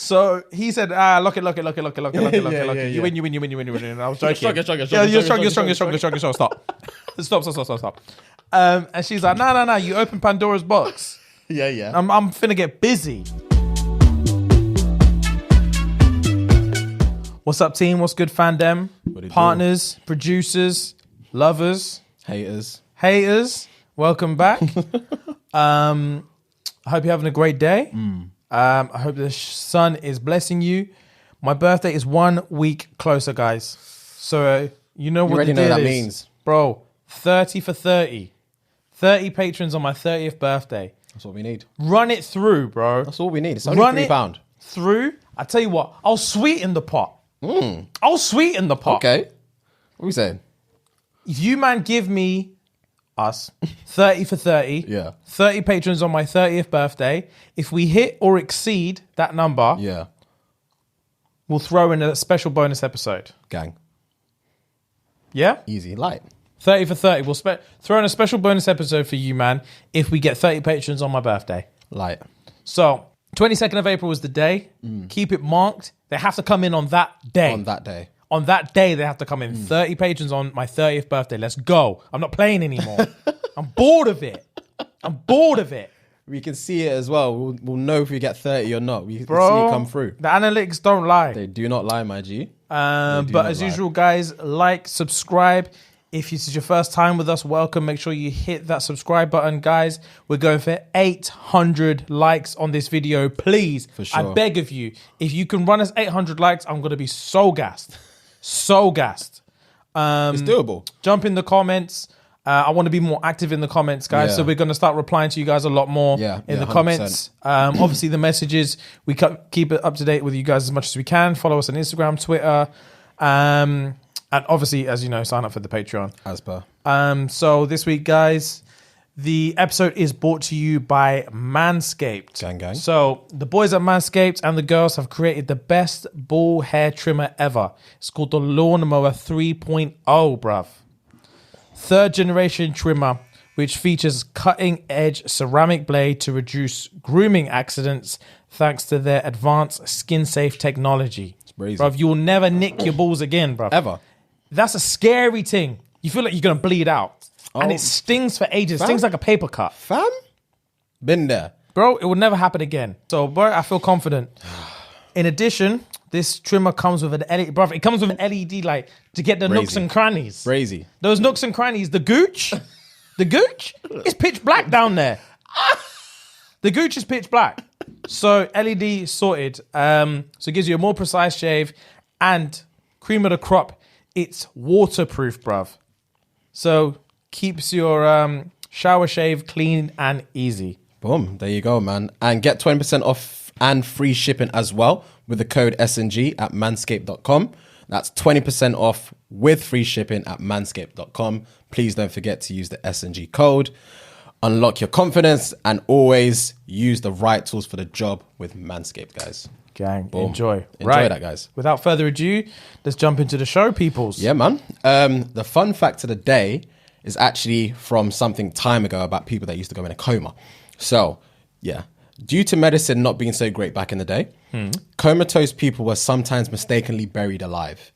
So he said, lock it. You win. And I was joking. You're strong. Stop. And she's like, no. You open Pandora's box. Yeah. I'm finna get busy. What's up, team? What's good, fandom? Partners, producers, lovers, haters. Welcome back. I hope you're having a great day. I hope the sun is blessing you. My birthday is 1 week closer, guys. So you know what the deal is. Means. Bro, 30 for 30. 30 patrons on my 30th birthday. That's what we need. Run it through, bro. That's all we need. It's only £3. Through. I tell you what, I'll sweeten the pot. I'll sweeten the pot. Okay. What are we saying? If you, man, give me us 30 for 30. Yeah. 30 patrons on my 30th birthday. If we hit or exceed that number, we'll throw in a special bonus episode. Gang. Yeah? Easy. Light. 30 for 30. We'll throw in a special bonus episode for you, man, if we get 30 patrons on my birthday. Light. So, 22nd of April is the day. Keep it marked. They have to come in on that day. On that day, they have to come in. 30 patrons on my 30th birthday. Let's go. I'm not playing anymore. I'm bored of it. We can see it as well. We'll know if we get 30 or not. We can see it come through. The analytics don't lie. They do not lie, my G. But as usual, guys, like, subscribe. If this is your first time with us, welcome. Make sure you hit that subscribe button, guys. We're going for 800 likes on this video, please. For sure. I beg of you. If you can run us 800 likes, I'm going to be so gassed. So gassed. It's doable. Jump in the comments. I want to be more active in the comments, guys. Yeah. So we're going to start replying to you guys a lot more in the 100%. comments. Obviously, the messages, we keep it up to date with you guys as much as we can. Follow us on Instagram, Twitter. And obviously, as you know, sign up for the Patreon. As per. So this week, guys, the episode is brought to you by Manscaped. Gang. So the boys at Manscaped and the girls have created the best ball hair trimmer ever. It's called the Lawnmower 3.0, bruv. 3rd generation trimmer, which features cutting-edge ceramic blade to reduce grooming accidents thanks to their advanced skin-safe technology. It's crazy. Bruv, you'll never nick your balls again, bruv. Ever. That's a scary thing. You feel like you're going to bleed out. And it stings for ages. It stings like a paper cut. Fam? Been there. Bro, it will never happen again. So, bro, I feel confident. In addition, this trimmer comes with an LED. Bro, it comes with an LED light to get the nooks and crannies. Crazy. Those nooks and crannies, the gooch is pitch black down there. The gooch is pitch black. So, LED sorted. So, it gives you a more precise shave and cream of the crop. It's waterproof, bruv. So keeps your shower shave clean and easy. Boom. There you go, man. And get 20% off and free shipping as well with the code SNG at manscaped.com. That's 20% off with free shipping at manscaped.com. Please don't forget to use the SNG code. Unlock your confidence and always use the right tools for the job with Manscaped, guys. Gang, Boom. enjoy That, guys. Without further ado, let's jump into the show, peoples. Yeah, man. The fun fact of the day is actually from something time ago about people that used to go in a coma. So, yeah, due to medicine not being so great back in the day, comatose people were sometimes mistakenly buried alive.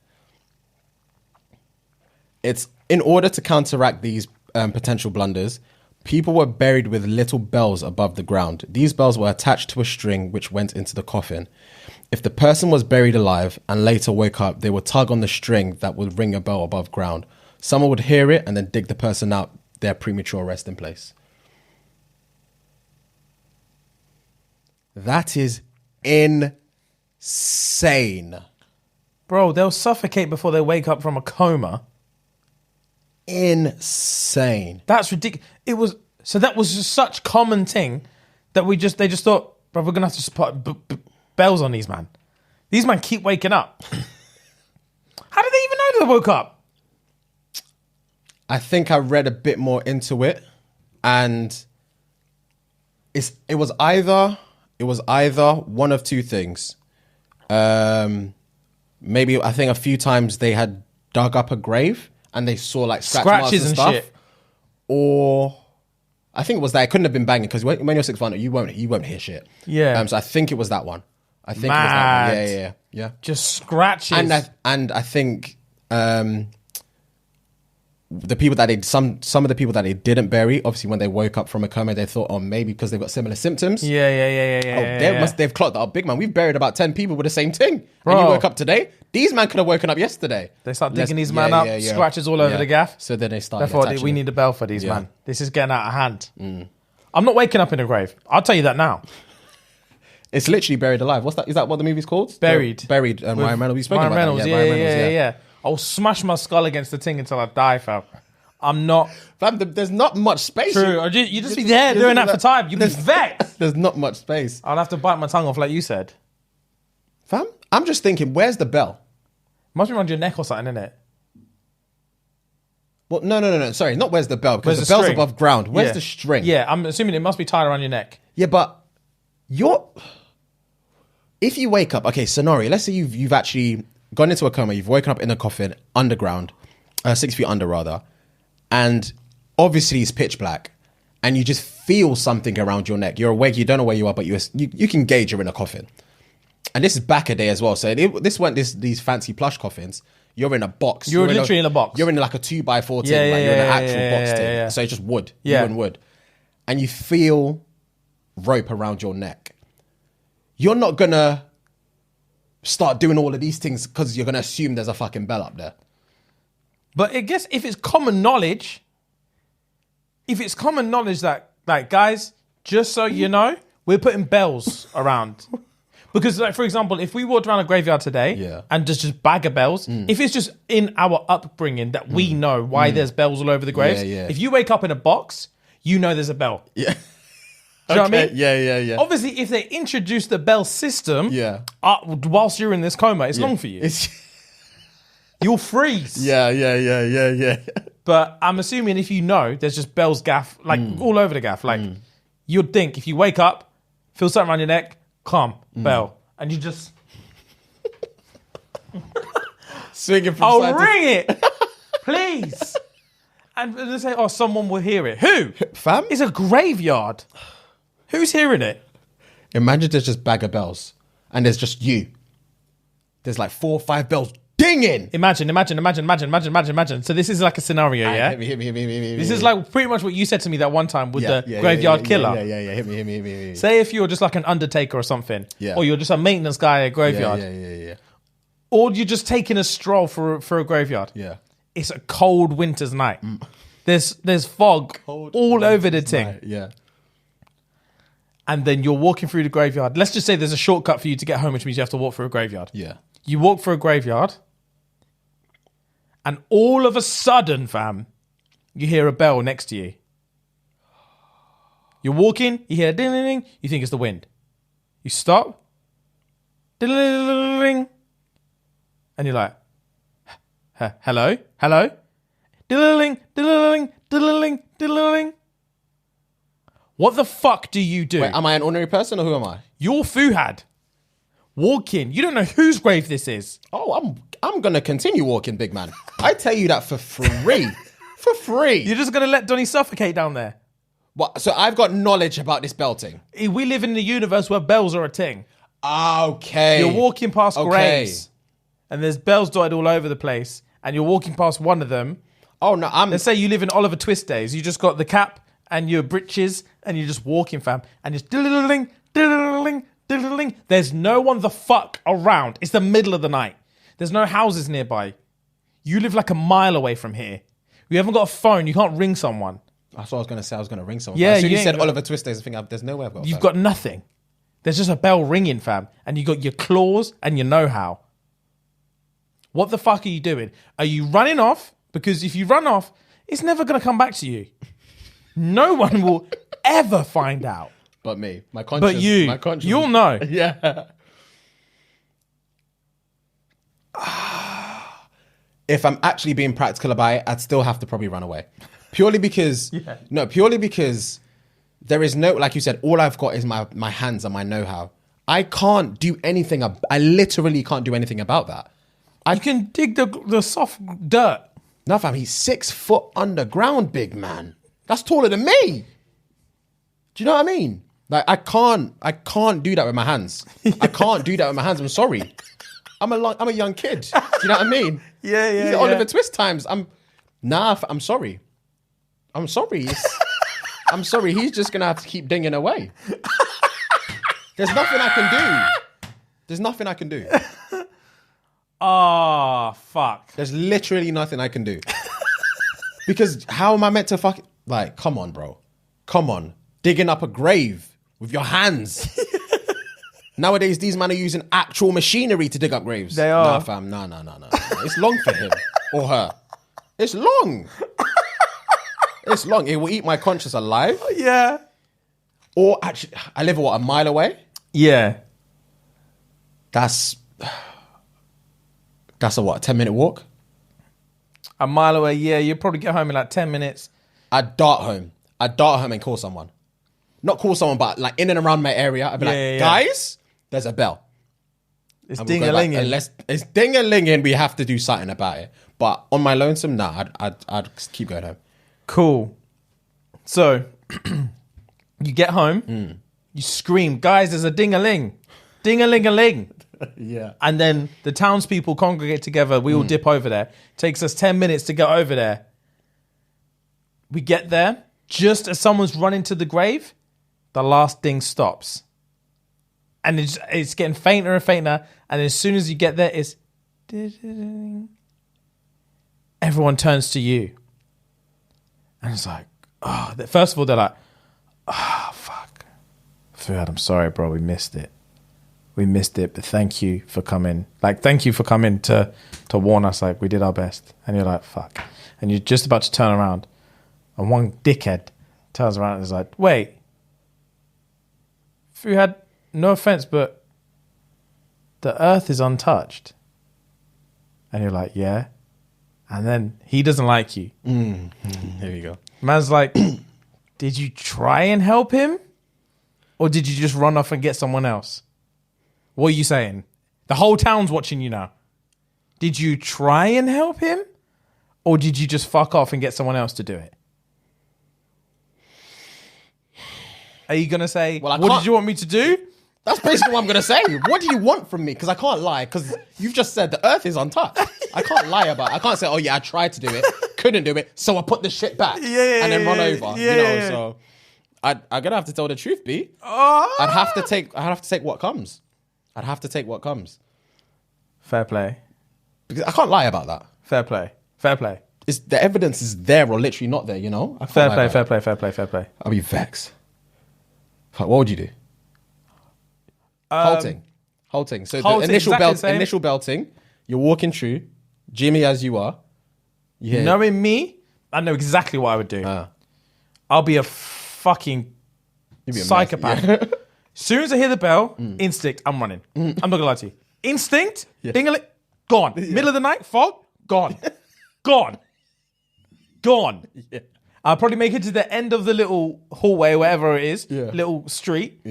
It's in order to counteract these potential blunders, people were buried with little bells above the ground. These bells were attached to a string which went into the coffin. If the person was buried alive and later woke up, they would tug on the string that would ring a bell above ground. Someone would hear it and then dig the person out, their premature resting place. That is insane. Bro, they'll suffocate before they wake up from a coma. Insane. That's ridiculous. That was just such common thing that they just thought, bro, we're gonna have to put bells on these man. These man keep waking up. How did they even know they woke up? I think I read a bit more into it, and it was either one of two things. Maybe I think a few times they had dug up a grave and they saw like scratches and stuff. Shit. Or I think it was that it couldn't have been banging because when you're 6 foot, you won't hear shit. Yeah. So I think it was that one. I think Mad. it was that. Yeah. Just scratches. And I think the people that some of the people that they didn't bury, obviously when they woke up from a coma, they thought, oh, maybe because they've got similar symptoms. Yeah. They've clocked that up, big man. We've buried about 10 people with the same thing. Bro. And you woke up today. These man could have woken up yesterday. They start digging these man up, scratches all over the gaff. So then they started Therefore, attaching we it. need a bell for these, man. This is getting out of hand. I'm not waking up in a grave. I'll tell you that now. It's literally Buried Alive. What's that? Is that what the movie's called? Buried. Buried. Ryan Reynolds. We spoke about Reynolds, that. Ryan Reynolds, yeah. I'll smash my skull against the thing until I die, fam. I'm not. Fam, there's not much space. True. You just be there doing that for time. You be vexed. There's not much space. I'll have to bite my tongue off like you said. Fam, I'm just thinking, where's the bell? Must be around your neck or something, innit? Well, no. Sorry, not where's the bell, because Where's the the bell's string? above ground. Where's the string? Yeah, I'm assuming it must be tied around your neck. Yeah, but if you wake up, okay, scenario, let's say you've actually gone into a coma, you've woken up in a coffin underground, 6 feet under rather, and obviously it's pitch black, and you just feel something around your neck. You're awake, you don't know where you are, but you can gauge you're in a coffin. And this is back a day as well. So this weren't these fancy plush coffins. You're in a box. You're literally in a box. You're in like a 2x4 thing. Like you're in an actual box thing. So it's just wood. Yeah. You and wood. And you feel rope around your neck. You're not going to start doing all of these things because you're going to assume there's a fucking bell up there. But I guess if it's common knowledge that, like, guys, just so you know, we're putting bells around. Because, like, for example, if we walked around a graveyard today and just bag of bells, if it's just in our upbringing that we know why there's bells all over the graves, if you wake up in a box, you know there's a bell. Yeah. Do you know what I mean? Yeah. Obviously, if they introduce the bell system whilst you're in this coma, it's long for you. You'll freeze. Yeah. But I'm assuming if you know, there's just bells gaff, like all over the gaff. Like, you'd think if you wake up, feel something around your neck, calm, bell. And you just... Swinging from I'll side ring it, please. And they say, oh, someone will hear it. Who? Fam? It's a graveyard. Who's hearing it? Imagine there's just bag of bells and there's just you. There's like 4 or 5 bells dinging. Imagine. So this is like a scenario, yeah? Hit me. This is like pretty much what you said to me that one time with the graveyard killer. Yeah. Hit me. Say if you're just like an undertaker or something, or you're just a maintenance guy at a graveyard, Yeah. or you're just taking a stroll for a graveyard. Yeah. It's a cold winter's night. There's fog all over the thing. Yeah. And then you're walking through the graveyard. Let's just say there's a shortcut for you to get home, which means you have to walk through a graveyard. Yeah. You walk through a graveyard, and all of a sudden, fam, you hear a bell next to you. You're walking, you hear a ding-ding-ding, you think it's the wind. You stop, ding-ding-ding-ding, and you're like, hello? Ding-ding-ding, ding-ding-ding, ding-ding-ding, ding-ding-ding. What the fuck do you do? Wait, am I an ordinary person or who am I? You're Fuhad. Walking. You don't know whose grave this is. Oh, I'm gonna continue walking, big man. I tell you that for free. For free. You're just going to let Donny suffocate down there. What? So I've got knowledge about this belting. We live in the universe where bells are a thing. Okay. You're walking past graves, and there's bells dotted all over the place, and you're walking past one of them. Oh, no, Let's say you live in Oliver Twist days. You just got the cap and your breeches, and you're just walking, fam, and just diddling, diddling, diddling. There's no one the fuck around. It's the middle of the night. There's no houses nearby. You live like a mile away from here. You haven't got a phone. You can't ring someone. That's what I was going to say. I was going to ring someone. Yeah, as soon as you you said ain't Oliver Twist days, I think there's no way I've got a You've phone. got nothing. There's just a bell ringing, fam, and you got your claws and your know-how. What the fuck are you doing? Are you running off? Because if you run off, it's never going to come back to you. No one will ever find out. But me. My conscience. But you. My conscience. You'll know. Yeah. If I'm actually being practical about it, I'd still have to probably run away. Purely because... Yeah. No, purely because there is no... Like you said, all I've got is my hands and my know-how. I can't do anything... I literally can't do anything about that. You can dig the soft dirt. No, fam, he's 6 foot underground, big man. That's taller than me. Do you know what I mean? Like I can't do that with my hands. I can't do that with my hands. I'm sorry. I'm a young kid. Do you know what I mean? Yeah. These are Oliver Twist times. I'm sorry. I'm sorry. I'm sorry. He's just gonna have to keep dinging away. There's nothing I can do. Oh, fuck. There's literally nothing I can do. Because how am I meant to like, come on, bro. Come on. Digging up a grave with your hands. Nowadays, these men are using actual machinery to dig up graves. They are. Nah, fam. No. It's long for him or her. It's long. It's long. It will eat my conscience alive. Yeah. Or actually, I live, a mile away? Yeah. That's a 10-minute walk? A mile away, yeah. You'll probably get home in like 10 minutes. I'd dart home and call someone. Not call someone, but like in and around my area. I'd be guys, there's a bell. It's ding-a-linging. Unless it's ding-a-linging, we have to do something about it. But on my lonesome, nah, I'd keep going home. Cool. So, you get home, you scream, guys, there's a ding-a-ling. Ding-a-ling-a-ling. Yeah. And then the townspeople congregate together. We all dip over there. Takes us 10 minutes to get over there. We get there. Just as someone's running to the grave, the last ding stops. And it's getting fainter and fainter. And as soon as you get there, it's... Everyone turns to you. And it's like... Oh, first of all, they're like... Oh, fuck. Fuhad, I'm sorry, bro. We missed it. But thank you for coming. Like, thank you for coming to warn us. Like, we did our best. And you're like, fuck. And you're just about to turn around. And one dickhead turns around and is like, wait. Fuhad, no offense, but the earth is untouched. And you're like, yeah. And then he doesn't like you. Here you go. Man's like, did you try and help him? Or did you just run off and get someone else? What are you saying? The whole town's watching you now. Did you try and help him? Or did you just fuck off and get someone else to do it? Are you going to say, Well, what did you want me to do? That's basically what I'm going to say. What do you want from me? Because I can't lie. Because you've just said the earth is untouched. I can't lie about it. I can't say, oh yeah, I tried to do it. Couldn't do it. So I put the shit back. And then run over. So I'm going to have to tell the truth, B. I'd have to take what comes. I'd have to take what comes. Fair play. Because I can't lie about that. Fair play. It's, the evidence is there or literally not there, you know? Fair play. I'll be vexed. What would you do? Halting. So the initial belting, you're walking through, Jimmy as you are. Knowing me, I know exactly what I would do. I'll be a fucking psychopath. Yeah. As soon as I hear the bell, instinct, I'm running. I'm not gonna lie to you. Instinct, ding-a-ling, gone. Middle of the night, fog, gone. Gone. Yeah. I'll probably make it to the end of the little hallway, whatever it is, little street,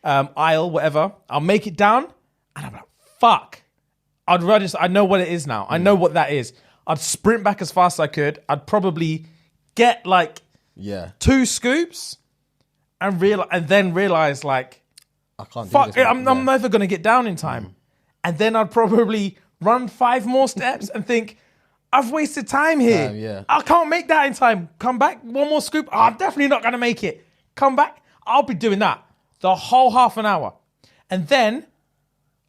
aisle, whatever. I'll make it down, and I'm like, fuck. I know what it is now. I know what that is. I'd sprint back as fast as I could. I'd probably get like 2 scoops and then realize like, I can't fuck, do this. I'm never going to get down in time. And then I'd probably run 5 more steps and think, I've wasted time here. I can't make that in time. Come back, 1 more scoop. Oh, I'm definitely not going to make it. Come back. I'll be doing that the whole half an hour. And then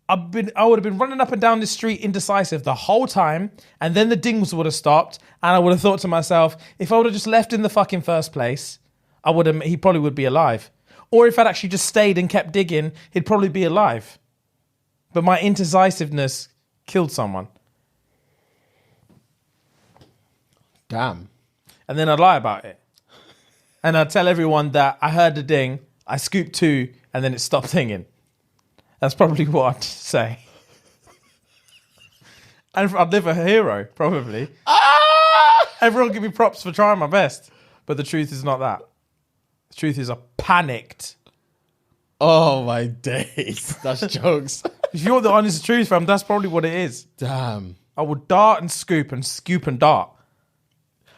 I would have been running up and down this street indecisive the whole time. And then the dings would have stopped. And I would have thought to myself, if I would have just left in the fucking first place, he probably would be alive. Or if I'd actually just stayed and kept digging, he'd probably be alive. But my indecisiveness killed someone. Damn. And then I'd lie about it. And I'd tell everyone that I heard the ding, I scooped 2, and then it stopped dinging. That's probably what I'd say. And I'd live a hero, probably. Everyone give me props for trying my best. But the truth is not that. The truth is I panicked. Oh my days. That's jokes. If you want the honest truth, fam, that's probably what it is. Damn. I would dart and scoop and dart.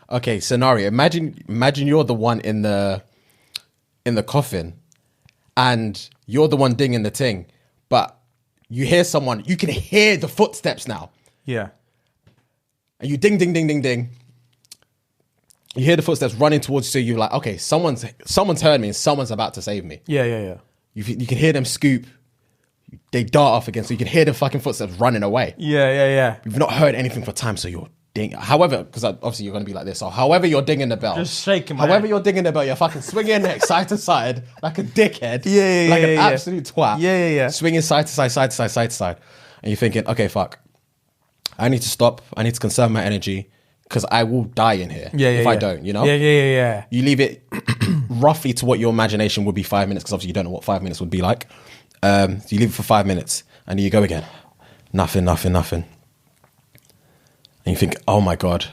Okay, scenario. Imagine you're the one in the coffin, and you're the one dinging the thing, but you hear someone, you can hear the footsteps now. Yeah. And you ding, ding, ding, ding, ding. You hear the footsteps running towards you, so you're like, okay, someone's heard me and someone's about to save me. Yeah. You can hear them scoop. They dart off again, so you can hear the fucking footsteps running away. Yeah. You've not heard anything for time, so you're ding. However, because obviously you're going to be like this, so however you're dinging the bell. Just shaking my However head. you're dinging the bell, you're fucking swinging your neck side to side like a dickhead. Yeah. Like an absolute twat. Yeah. Swinging side to side, side to side, side to side. And you're thinking, okay, fuck. I need to stop. I need to conserve my energy because I will die in here if I don't, you know? Yeah. You leave it roughly to what your imagination would be 5 minutes, because obviously you don't know what 5 minutes would be like. So you leave it for 5 minutes and you go again. Nothing. And you think, oh my God.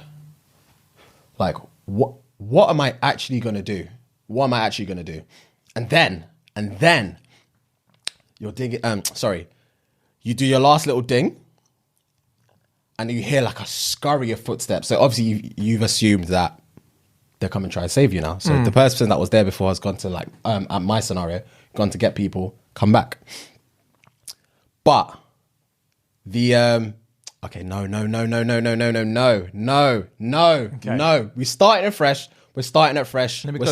Like, what am I actually going to do? What am I actually going to do? And then you're digging, you do your last little ding and you hear like a scurry of footsteps. So obviously you've assumed that they're coming to try and save you now. So the person that was there before has gone to like, at my scenario, gone to get people, come back. But the, okay, no. We're starting afresh. We're starting afresh. All right, We're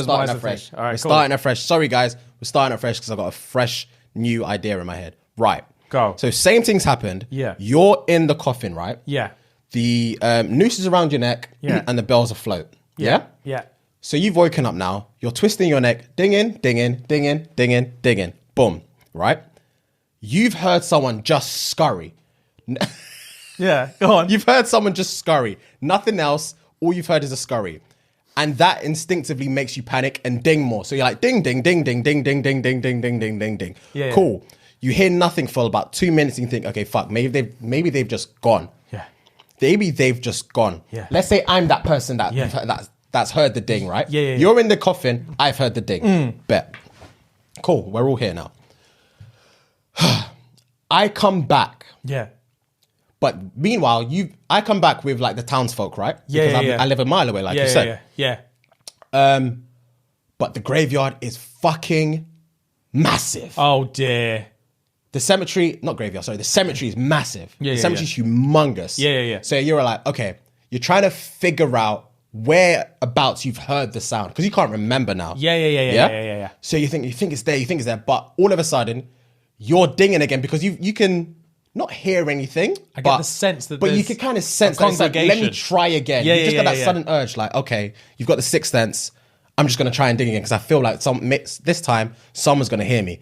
cool. starting afresh. Sorry, guys. We're starting afresh because I've got a fresh new idea in my head. Right. Go. So same things happened. Yeah. You're in the coffin, right? Yeah. The noose is around your neck and the bell's afloat. Yeah? Yeah. So you've woken up now. You're twisting your neck. Dinging. Boom. Right? You've heard someone just scurry. Yeah. Go on. You've heard someone just scurry. Nothing else. All you've heard is a scurry. And that instinctively makes you panic and ding more. So you're like ding. Yeah. Cool. You hear nothing for about 2 minutes and you think, okay, fuck, maybe they've just gone. Yeah. Maybe they've just gone. Yeah. Let's say I'm that person that's heard the ding, right? Yeah. You're in the coffin. I've heard the ding. Bet. Cool. We're all here now. I come back. Yeah. But meanwhile, I come back with like the townsfolk, right? Yeah, Because I live a mile away, like you said. Yeah. But the graveyard is fucking massive. Oh dear. The cemetery, not graveyard, sorry, the cemetery is massive. Yeah, the cemetery's humongous. Yeah. So you're like, okay, you're trying to figure out whereabouts you've heard the sound because you can't remember now. Yeah. So you think it's there, but all of a sudden you're dinging again because you can not hear anything. I get the sense that but you there's can kind of sense a that it's like, let me congregation. try again. Yeah, you just yeah, got that yeah. sudden urge, like, okay, you've got the sixth sense. I'm just gonna try and ding again because I feel like this time someone's gonna hear me.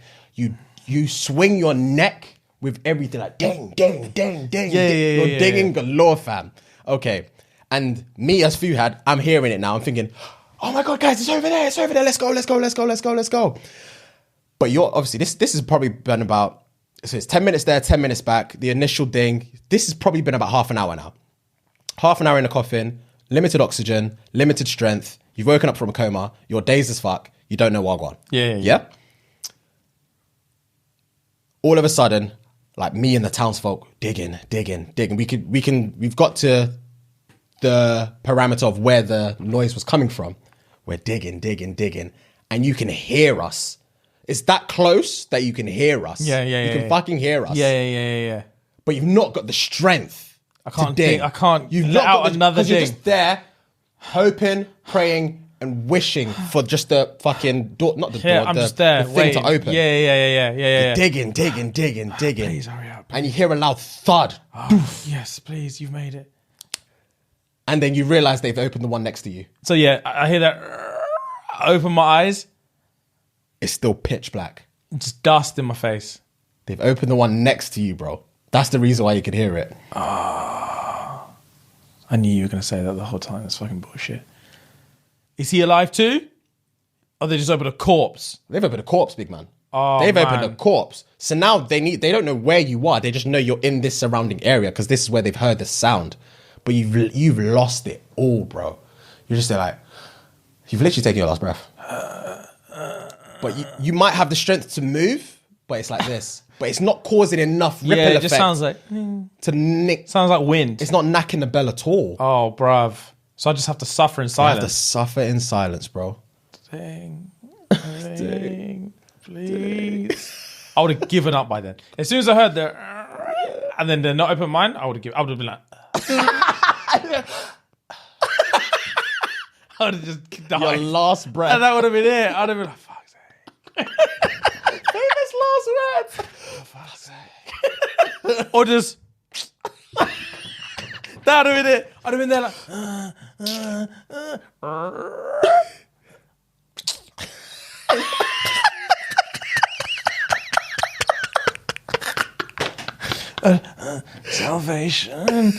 You swing your neck with everything like ding. You're dinging galore, fam. Okay. And me as Fuhad, I'm hearing it now. I'm thinking, oh my God, guys, it's over there. Let's go. But you're obviously, this has probably been about, so it's 10 minutes there, 10 minutes back. The initial ding, this has probably been about half an hour now. Half an hour in the coffin, limited oxygen, limited strength. You've woken up from a coma. You're dazed as fuck. You don't know what going on. Yeah. All of a sudden, like me and the townsfolk digging. We've got to the parameter of where the noise was coming from. We're digging. And you can hear us. It's that close that you can hear us. Yeah. You can fucking hear us. Yeah. But you've not got the strength. I can't to dig. think. I can't You've let not out got the, another 'cause you're ding. just there, hoping, praying, and wishing for just the fucking door, not the door, I'm the, just there. the thing to open. Yeah. Digging. Please hurry up. And you hear a loud thud. Yes, please, you've made it. And then you realize they've opened the one next to you. So yeah, I hear that. I open my eyes. It's still pitch black. Just dust in my face. They've opened the one next to you, bro. That's the reason why you could hear it. I knew you were going to say that the whole time. That's fucking bullshit. Is he alive too? Or they just opened a corpse? They've opened a corpse, big man. Oh, They've man. opened a corpse. So now they don't know where you are. They just know you're in this surrounding area because this is where they've heard the sound. But you've lost it all, bro. You're just there like, you've literally taken your last breath. But you might have the strength to move, but it's like this. But it's not causing enough ripple Yeah, it effect just sounds like to nick. sounds like wind. It's not knacking the bell at all. Oh, bruv. So I just have to suffer in You have to silence. suffer in silence, bro. Ding. please. I would have given up by then. As soon as I heard the and then the not open mind, I would have been like I would have just died. Your last breath. And that would have been it. I'd have been like, fuck's sake. Famous last words. Oh, fuck's sake. Or just that would have been it. I'd have been there like salvation.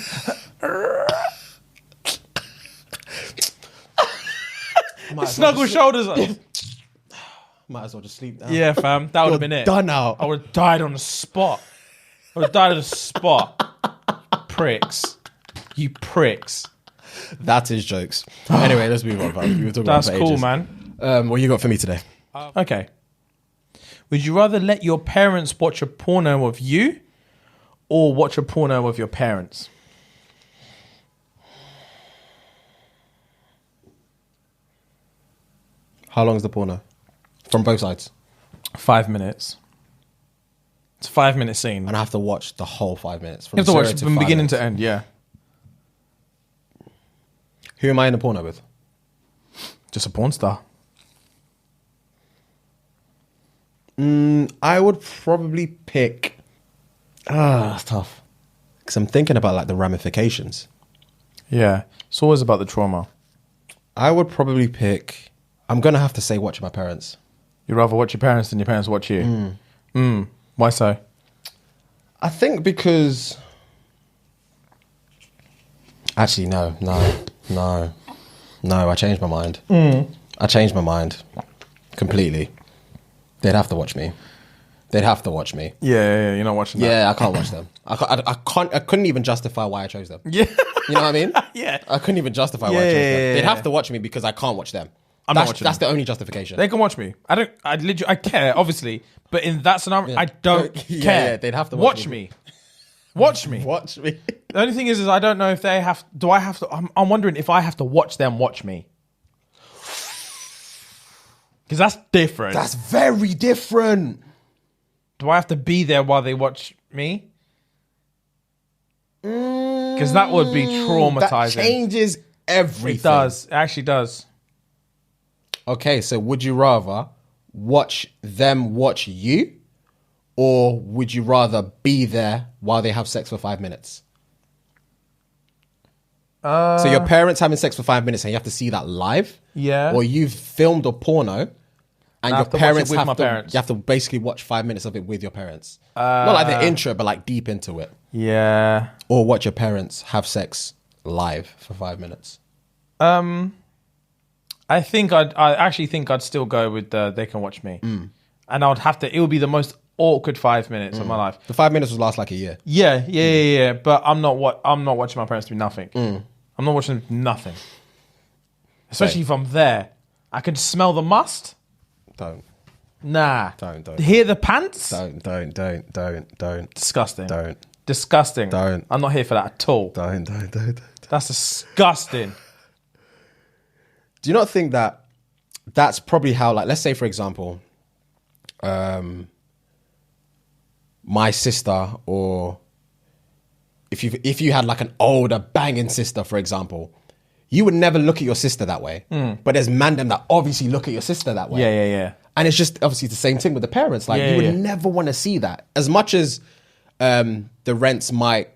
Snuggle shoulders up. Might as well just sleep now. Yeah, fam. That would have been it. Done now. I would have died on the spot. I would have died on the spot. Pricks. You pricks. That is jokes. Anyway, let's move on, fam. We were talking That's about cool, ages. man. What you got for me today? Okay. Would you rather let your parents watch a porno of you or watch a porno of your parents? How long is the porno? From both sides. 5 minutes. It's a 5 minute scene. And I have to watch the whole 5 minutes. You have to watch from beginning to end, yeah. Who am I in the porno with? Just a porn star. I would probably pick... that's tough. Because I'm thinking about like the ramifications. Yeah. It's always about the trauma. I would probably pick... I'm going to have to say watch my parents. You'd rather watch your parents than your parents watch you? Why so? I think because... Actually, no. I changed my mind. I changed my mind completely. They'd have to watch me. Yeah, you're not watching that. Yeah, I can't watch them. I couldn't even justify why I chose them. Yeah. You know what I mean? Yeah. I couldn't even justify why I chose them. They'd have to watch me because I can't watch them. That's the only justification. They can watch me. I care, obviously, but in that scenario, I don't care. Yeah, they'd have to watch me. Watch me. Watch me. The only thing is I don't know if they have. Do I have to? I'm wondering if I have to watch them watch me. Because that's different. That's very different. Do I have to be there while they watch me? Because that would be traumatizing. That changes everything. It does. It actually does. Okay, so would you rather watch them watch you, or would you rather be there while they have sex for 5 minutes? So your parents having sex for 5 minutes and you have to see that live? Yeah. Or you've filmed a porno and I your have to watch parents it with have my to, parents. you have to basically watch 5 minutes of it with your parents. Not like the intro, but like deep into it. Yeah. Or watch your parents have sex live for 5 minutes. I actually think I'd still go with they can watch me. And I would have to, it would be the most awkward 5 minutes of my life. The 5 minutes would last like a year. Yeah. But I'm not watching my parents do nothing. I'm not watching them do nothing. Especially if I'm there. I can smell the must. Don't. Nah. Don't. Hear the pants? Don't. Disgusting. Don't. Disgusting. Don't. I'm not here for that at all. Don't. That's disgusting. Do you not think that that's probably how, like, let's say, for example, my sister, or if you had like an older banging sister, for example, you would never look at your sister that way. But there's mandem that obviously look at your sister that way. Yeah. And it's just obviously the same thing with the parents. Like you would never want to see that. As much as the rents might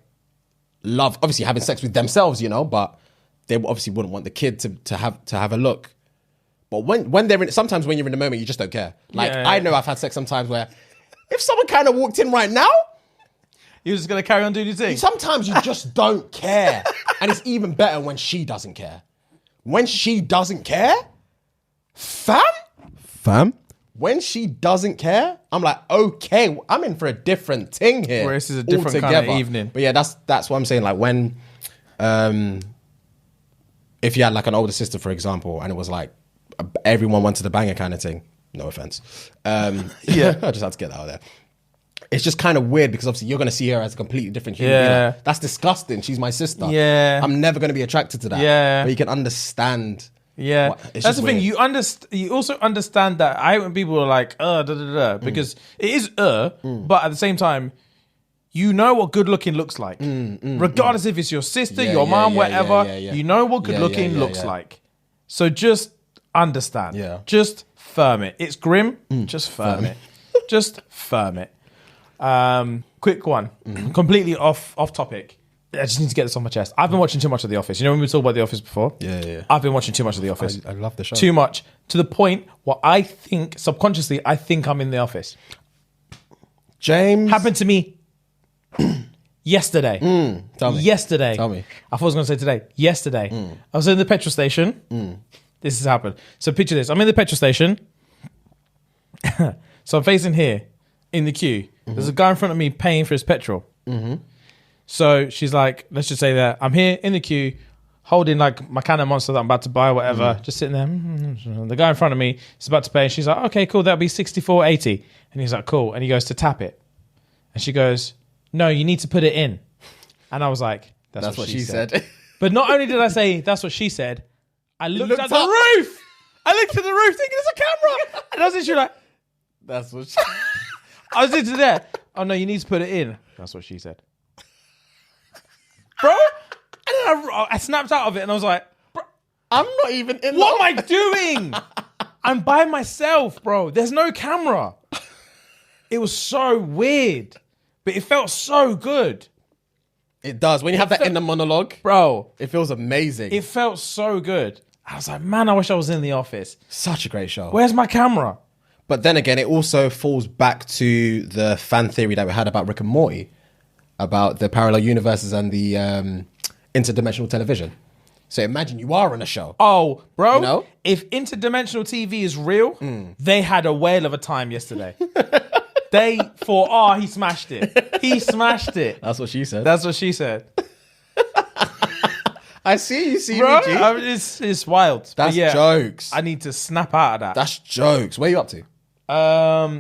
love obviously having sex with themselves, you know, but they obviously wouldn't want the kid to have a look. But when they're in, sometimes when you're in the moment, you just don't care. Like I know I've had sex sometimes where if someone kind of walked in right now, you're just gonna carry on doing your thing. Sometimes you just don't care. And it's even better when she doesn't care. When she doesn't care, fam. When she doesn't care, I'm like, okay, I'm in for a different thing here. Where this is a different kind of evening. But yeah, that's what I'm saying. Like when, if you had like an older sister, for example, and it was like everyone wanted to bang her kind of thing. No offense. Yeah, I just had to get that out there. It's just kind of weird because obviously you're going to see her as a completely different human being. Yeah. Like, that's disgusting. She's my sister. Yeah. I'm never going to be attracted to that. Yeah. But you can understand Yeah, What? It's that's just the thing. weird. You also understand that I hate when people are like, da da da, because it is but at the same time, you know what good looking looks like, regardless if it's your sister, Yeah, your yeah, mom, yeah, whatever. yeah. You know what good Yeah, looking yeah, looks yeah. like. So just understand. Yeah. Just firm it. It's grim. Just firm it. Just firm it. Quick one, completely off topic. I just need to get this off my chest. I've been watching too much of The Office. You know when we talked about The Office before? Yeah. I've been watching too much of The Office. I love the show. Too much. To the point where I think, subconsciously, I think I'm in The Office. James. Happened to me yesterday. Tell me. Yesterday. Tell me. I thought I was going to say today. Yesterday. I was in the petrol station. This has happened. So picture this. I'm in the petrol station. So I'm facing here in the queue. There's a guy in front of me paying for his petrol. So she's like, let's just say that I'm here in the queue, holding like my can of Monster that I'm about to buy or whatever, just sitting there. The guy in front of me is about to pay. And she's like, okay, cool, that'll be $64.80. And he's like, cool. And he goes to tap it. And she goes, no, you need to put it in. And I was like, that's what she said. But not only did I say, that's what she said, I looked at the roof. I looked at the roof thinking it's a camera. And I was literally like, That's what. I was literally there. Oh no, you need to put it in. That's what she said. Bro, and then I snapped out of it and I was like, bro, I'm not even in. what am I doing? I'm by myself, bro. There's no camera. It was so weird, but it felt so good. It does. When you have that inner monologue, Bro, it feels amazing. it felt so good. I was like, man, I wish I was in The Office. Such a great show. Where's my camera? But then again, it also falls back to the fan theory that we had about Rick and Morty, about the parallel universes and the interdimensional television. So imagine you are on a show. Oh, bro, You know? if interdimensional TV is real, they had a whale of a time yesterday. They thought, he smashed it. He smashed it. That's what she said. That's what she said. I see you, see Bro, me, G. it's wild. But That's yeah, jokes. I need to snap out of that. That's jokes. Where are you up to?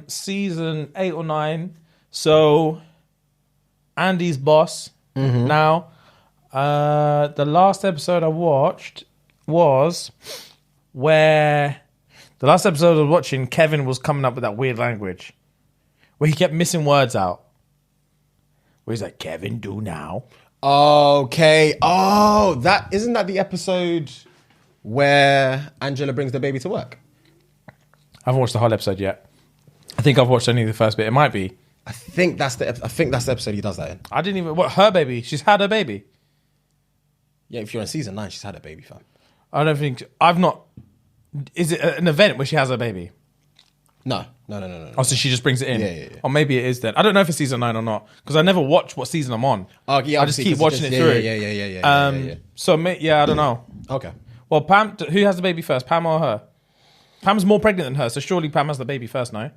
Season 8 or 9. So Andy's boss now. The last episode I watched was where the last episode I was watching, Kevin was coming up with that weird language where he kept missing words out. Where he's like, Kevin, do now. Okay. Oh, that isn't that the episode where Angela brings the baby to work? I haven't watched the whole episode yet. I think I've watched only the first bit. It might be. I think that's the episode he does that in. I didn't even... What, her baby? She's had her baby? Yeah, if you're in season 9, she's had a baby, fam. I don't think... I've not... Is it an event where she has her baby? No. Oh, so she just brings it in? Yeah. Or maybe it is then. I don't know if it's season 9 or not. Because I never watch what season I'm on. Oh, yeah, I just obviously, keep 'cause watching it through. Yeah. So, I don't know. Okay. Well, Pam... Who has the baby first? Pam or her? Pam's more pregnant than her, so surely Pam has the baby first, no?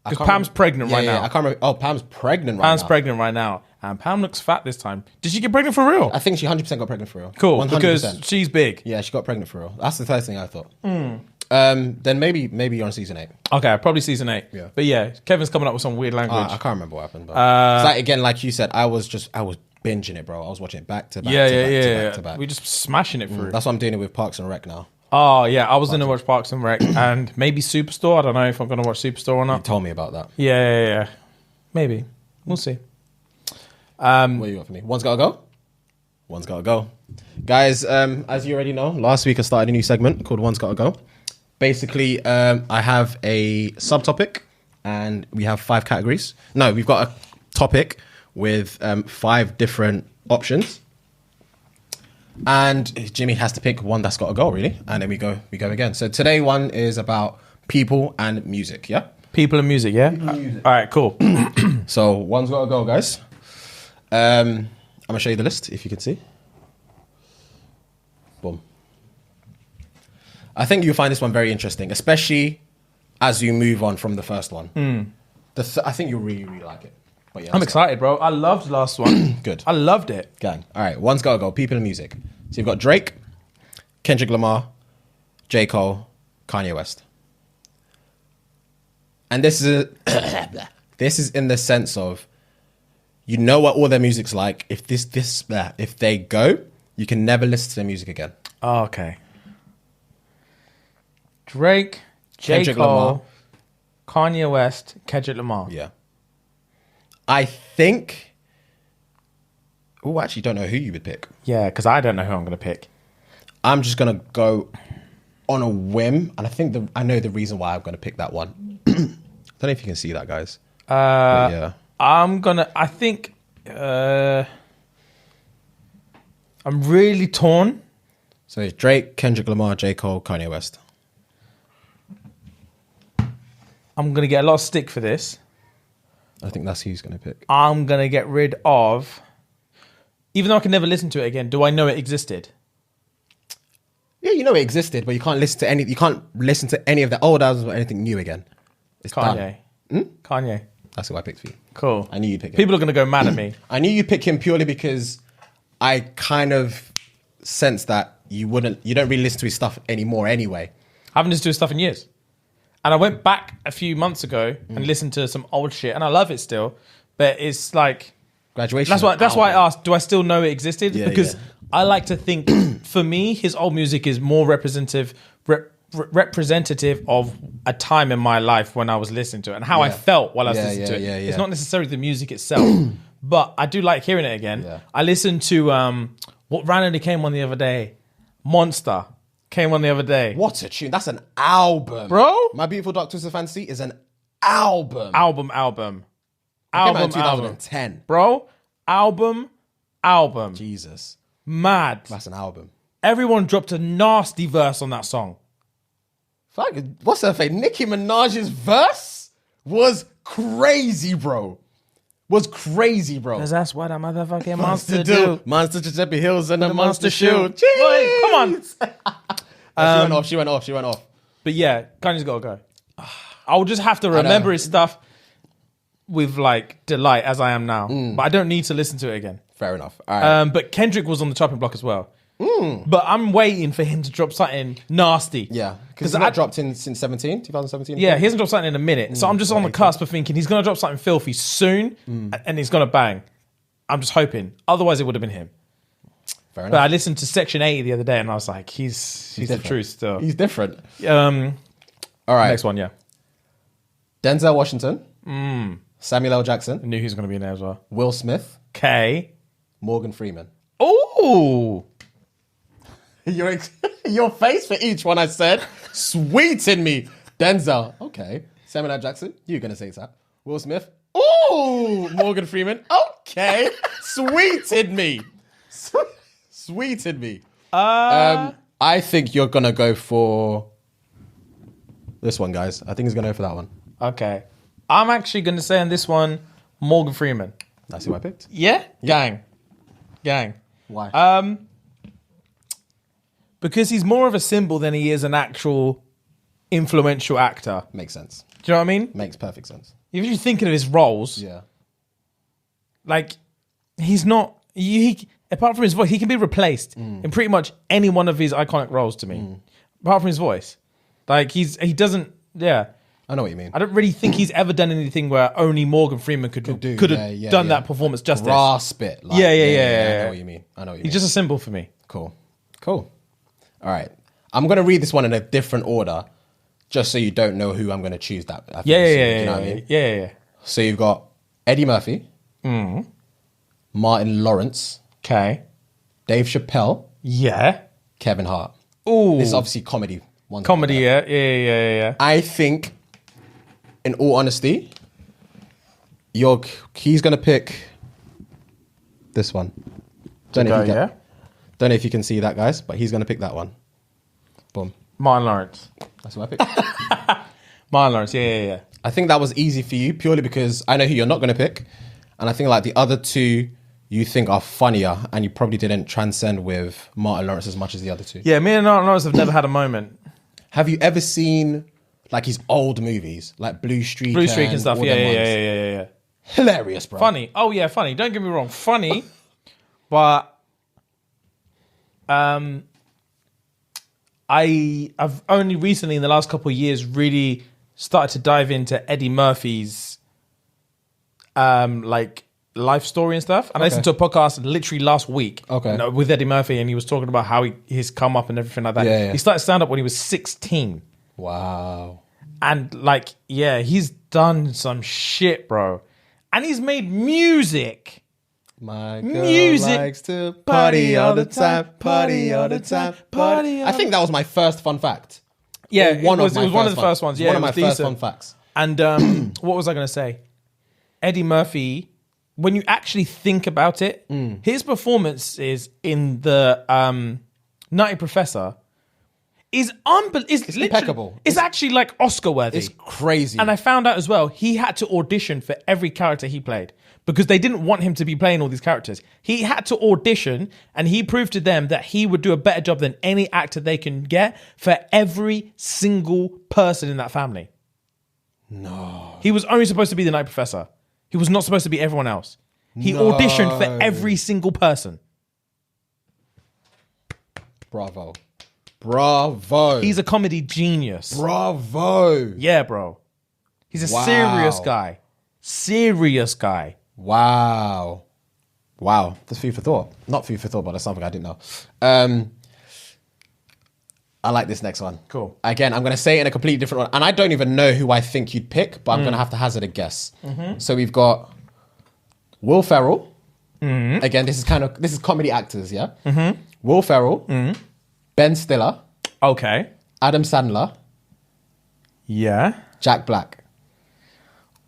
Because Pam's pregnant right now. I can't remember. Oh, Pam's pregnant right now. Pam's pregnant right now. And Pam looks fat this time. Did she get pregnant for real? I think she 100% got pregnant for real. Cool, 100%. because she's big. Yeah, she got pregnant for real. That's the first thing I thought. Then maybe you're on season 8. Okay, probably season 8. Yeah. But yeah, Kevin's coming up with some weird language. I can't remember what happened. But it's like, again, like you said, I was binging it, bro. I was watching it back to back. Yeah. To back. We're just smashing it through. That's what I'm doing it with Parks and Rec now. Oh, yeah. I was going to watch Parks and Rec and maybe Superstore. I don't know if I'm going to watch Superstore or You not. told me about that. Yeah. Maybe. We'll see. What you got for me? One's gotta go. Guys, as you already know, last week I started a new segment called One's Gotta Go. Basically, I have a subtopic and we have 5 categories. No, we've got a topic with 5 different options. And Jimmy has to pick one that's got to go, really. And then we go again. So today one is about people and music, yeah? People and music, yeah? All right, cool. So one's got to go, guys. I'm going to show you the list, if you can see. Boom. I think you'll find this one very interesting, especially as you move on from the first one. I think you'll really, really like it. But yeah, I'm excited, bro. I loved the last one. Good. I loved it. Gang. All right, one's got to go. People and music. So you've got Drake, Kendrick Lamar, J. Cole, Kanye West. And this is in the sense of, you know what all their music's like. If they go, you can never listen to their music again. Oh, okay. Drake, J. Kendrick Cole, Lamar. Kanye West, Kendrick Lamar. Yeah. I think... Oh, I actually don't know who you would pick. Yeah, because I don't know who I'm going to pick. I'm just going to go on a whim. And I think I know the reason why I'm going to pick that one. I don't know if you can see that, guys. But yeah. I think... I'm really torn. So it's Drake, Kendrick Lamar, J. Cole, Kanye West. I'm going to get a lot of stick for this. I think that's who he's going to pick. I'm going to get rid of... Even though I can never listen to it again, do I know it existed? Yeah, you know it existed, but you can't listen to any. You can't listen to any of the old albums or anything new again. It's Kanye. done. Kanye. That's who I picked for you. Cool. I knew you'd pick him. People are going to go mad at me. I knew you'd pick him purely because I kind of sense that you don't really listen to his stuff anymore anyway. I haven't listened to his stuff in years. And I went back a few months ago and listened to some old shit, and I love it still. But it's like... Graduation. That's why I asked, do I still know it existed? Yeah, because I like to think, for me, his old music is more representative of a time in my life when I was listening to it and how I felt while I was listening to it. It's not necessarily the music itself, but I do like hearing it again. Yeah. I listened to what randomly came on the other day. Monster came on the other day. What a tune. That's an album. Bro? My Beautiful Dark Twisted Fantasy is an album. Album. Came out in 2010. Bro, album. Jesus. Mad. That's an album. Everyone dropped a nasty verse on that song. Fuck, what's her face? Nicki Minaj's verse was crazy, bro. Because that's what a motherfucking monster do. Monster Giuseppe Hills and a monster shoe. Boy, come on. She went off. But yeah, Kanye's got to go. I'll just have to remember his stuff with like delight as I am now. But I don't need to listen to it again. Fair enough. All right. But Kendrick was on the chopping block as well. But I'm waiting for him to drop something nasty. Yeah. Because I dropped in since 2017? Yeah, he hasn't dropped something in a minute. So I'm just on the cusp of thinking he's going to drop something filthy soon and he's going to bang. I'm just hoping. Otherwise, it would have been him. Fair enough. But I listened to Section 80 the other day and I was like, he's the truth still. He's different. All right. Next one, yeah. Denzel Washington. Samuel L. Jackson. I knew he was going to be in there as well. Will Smith. Okay. Morgan Freeman. Ooh. Your face for each one I said. Sweeten me. Denzel. Okay. Samuel L. Jackson. You're going to say that. Will Smith. Ooh. Morgan Freeman. Okay. Sweeten me. Sweeten me. I think you're going to go for this one, guys. I think he's going to go for that one. Okay. I'm actually going to say on this one, Morgan Freeman. That's who I picked. Yeah? Gang. Why? Because he's more of a symbol than he is an actual influential actor. Makes sense. Do you know what I mean? Makes perfect sense. If you're thinking of his roles, Yeah. like, he's not... apart from his voice, he can be replaced in pretty much any one of his iconic roles to me. Apart from his voice. Like, he doesn't... Yeah. I know what you mean. I don't really think he's ever done anything where only Morgan Freeman could have done that performance justice. Grasp it. Like, Yeah. I know what you mean. He's just a symbol for me. Cool. All right. I'm going to read this one in a different order, just so you don't know who I'm going to choose. That. Yeah. You know what I mean? Yeah. So you've got Eddie Murphy, Martin Lawrence, Okay. Dave Chappelle, Yeah. Kevin Hart. Ooh. This is obviously comedy. Comedy, yeah. I think, in all honesty, he's going to pick this one. Don't know if you can see that, guys, but he's going to pick that one. Boom. Martin Lawrence. That's what I picked. Martin Lawrence, yeah. I think that was easy for you purely because I know who you're not going to pick. And I think like the other two you think are funnier and you probably didn't transcend with Martin Lawrence as much as the other two. Yeah, me and Martin Lawrence have never had a moment. Have you ever seen like his old movies, like Blue Streak and stuff? Yeah. Hilarious, bro. Funny. Oh, yeah, funny. Don't get me wrong. Funny. But I've only recently in the last couple of years really started to dive into Eddie Murphy's like life story and stuff. And I listened to a podcast literally last week with Eddie Murphy, and he was talking about how he's come up and everything like that. Yeah. He started stand-up when he was 16. Wow. And like, yeah, he's done some shit, bro. And he's made music. My girl likes to party all the time, party all the time, party. I think that was my first fun fact. Yeah, it was one of the first ones. Yeah, one of my first decent. fun facts. And what was I going to say? Eddie Murphy, when you actually think about it, his performances in the Nutty Professor is impeccable. It's actually like Oscar worthy. It's crazy. And I found out as well, he had to audition for every character he played because they didn't want him to be playing all these characters. He had to audition, and he proved to them that he would do a better job than any actor they can get for every single person in that family. No. He was only supposed to be the Night Professor. He was not supposed to be everyone else. He auditioned for every single person. Bravo. Bravo. He's a comedy genius. Bravo. Yeah, bro. He's a serious guy. Serious guy. Wow. Wow. That's food for thought. Not food for thought, but that's something I didn't know. I like this next one. Cool. Again, I'm going to say it in a completely different one. And I don't even know who I think you'd pick, but I'm going to have to hazard a guess. So we've got Will Ferrell. Again, this is comedy actors, yeah? Will Ferrell. Ben Stiller. Okay. Adam Sandler. Yeah. Jack Black.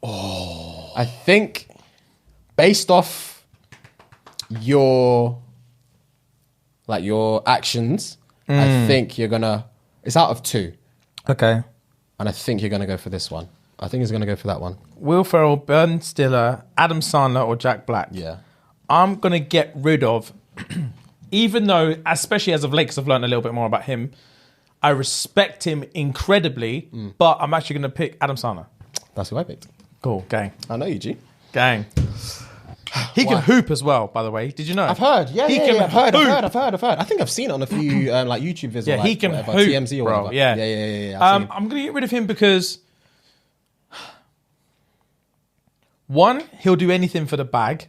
Oh. I think based off your actions, I think you're gonna. It's out of 2, Okay. and I think you're gonna go for this one. I think he's gonna go for that one. Will Ferrell, Ben Stiller, Adam Sandler, or Jack Black? Yeah. I'm going to get rid of, even though, especially as of late, because I've learned a little bit more about him, I respect him incredibly, but I'm actually going to pick Adam Sandler. That's who I picked. Cool, gang. I know you, G. Gang. He can hoop as well, by the way. Did you know? I've heard. Yeah, He yeah, can yeah. I've heard. hoop. I think I've seen it on a few like YouTube videos. Yeah, or, like, he can whatever, hoop, TMZ or bro. whatever. Yeah. Yeah. I've seen him. I'm going to get rid of him because, one, he'll do anything for the bag,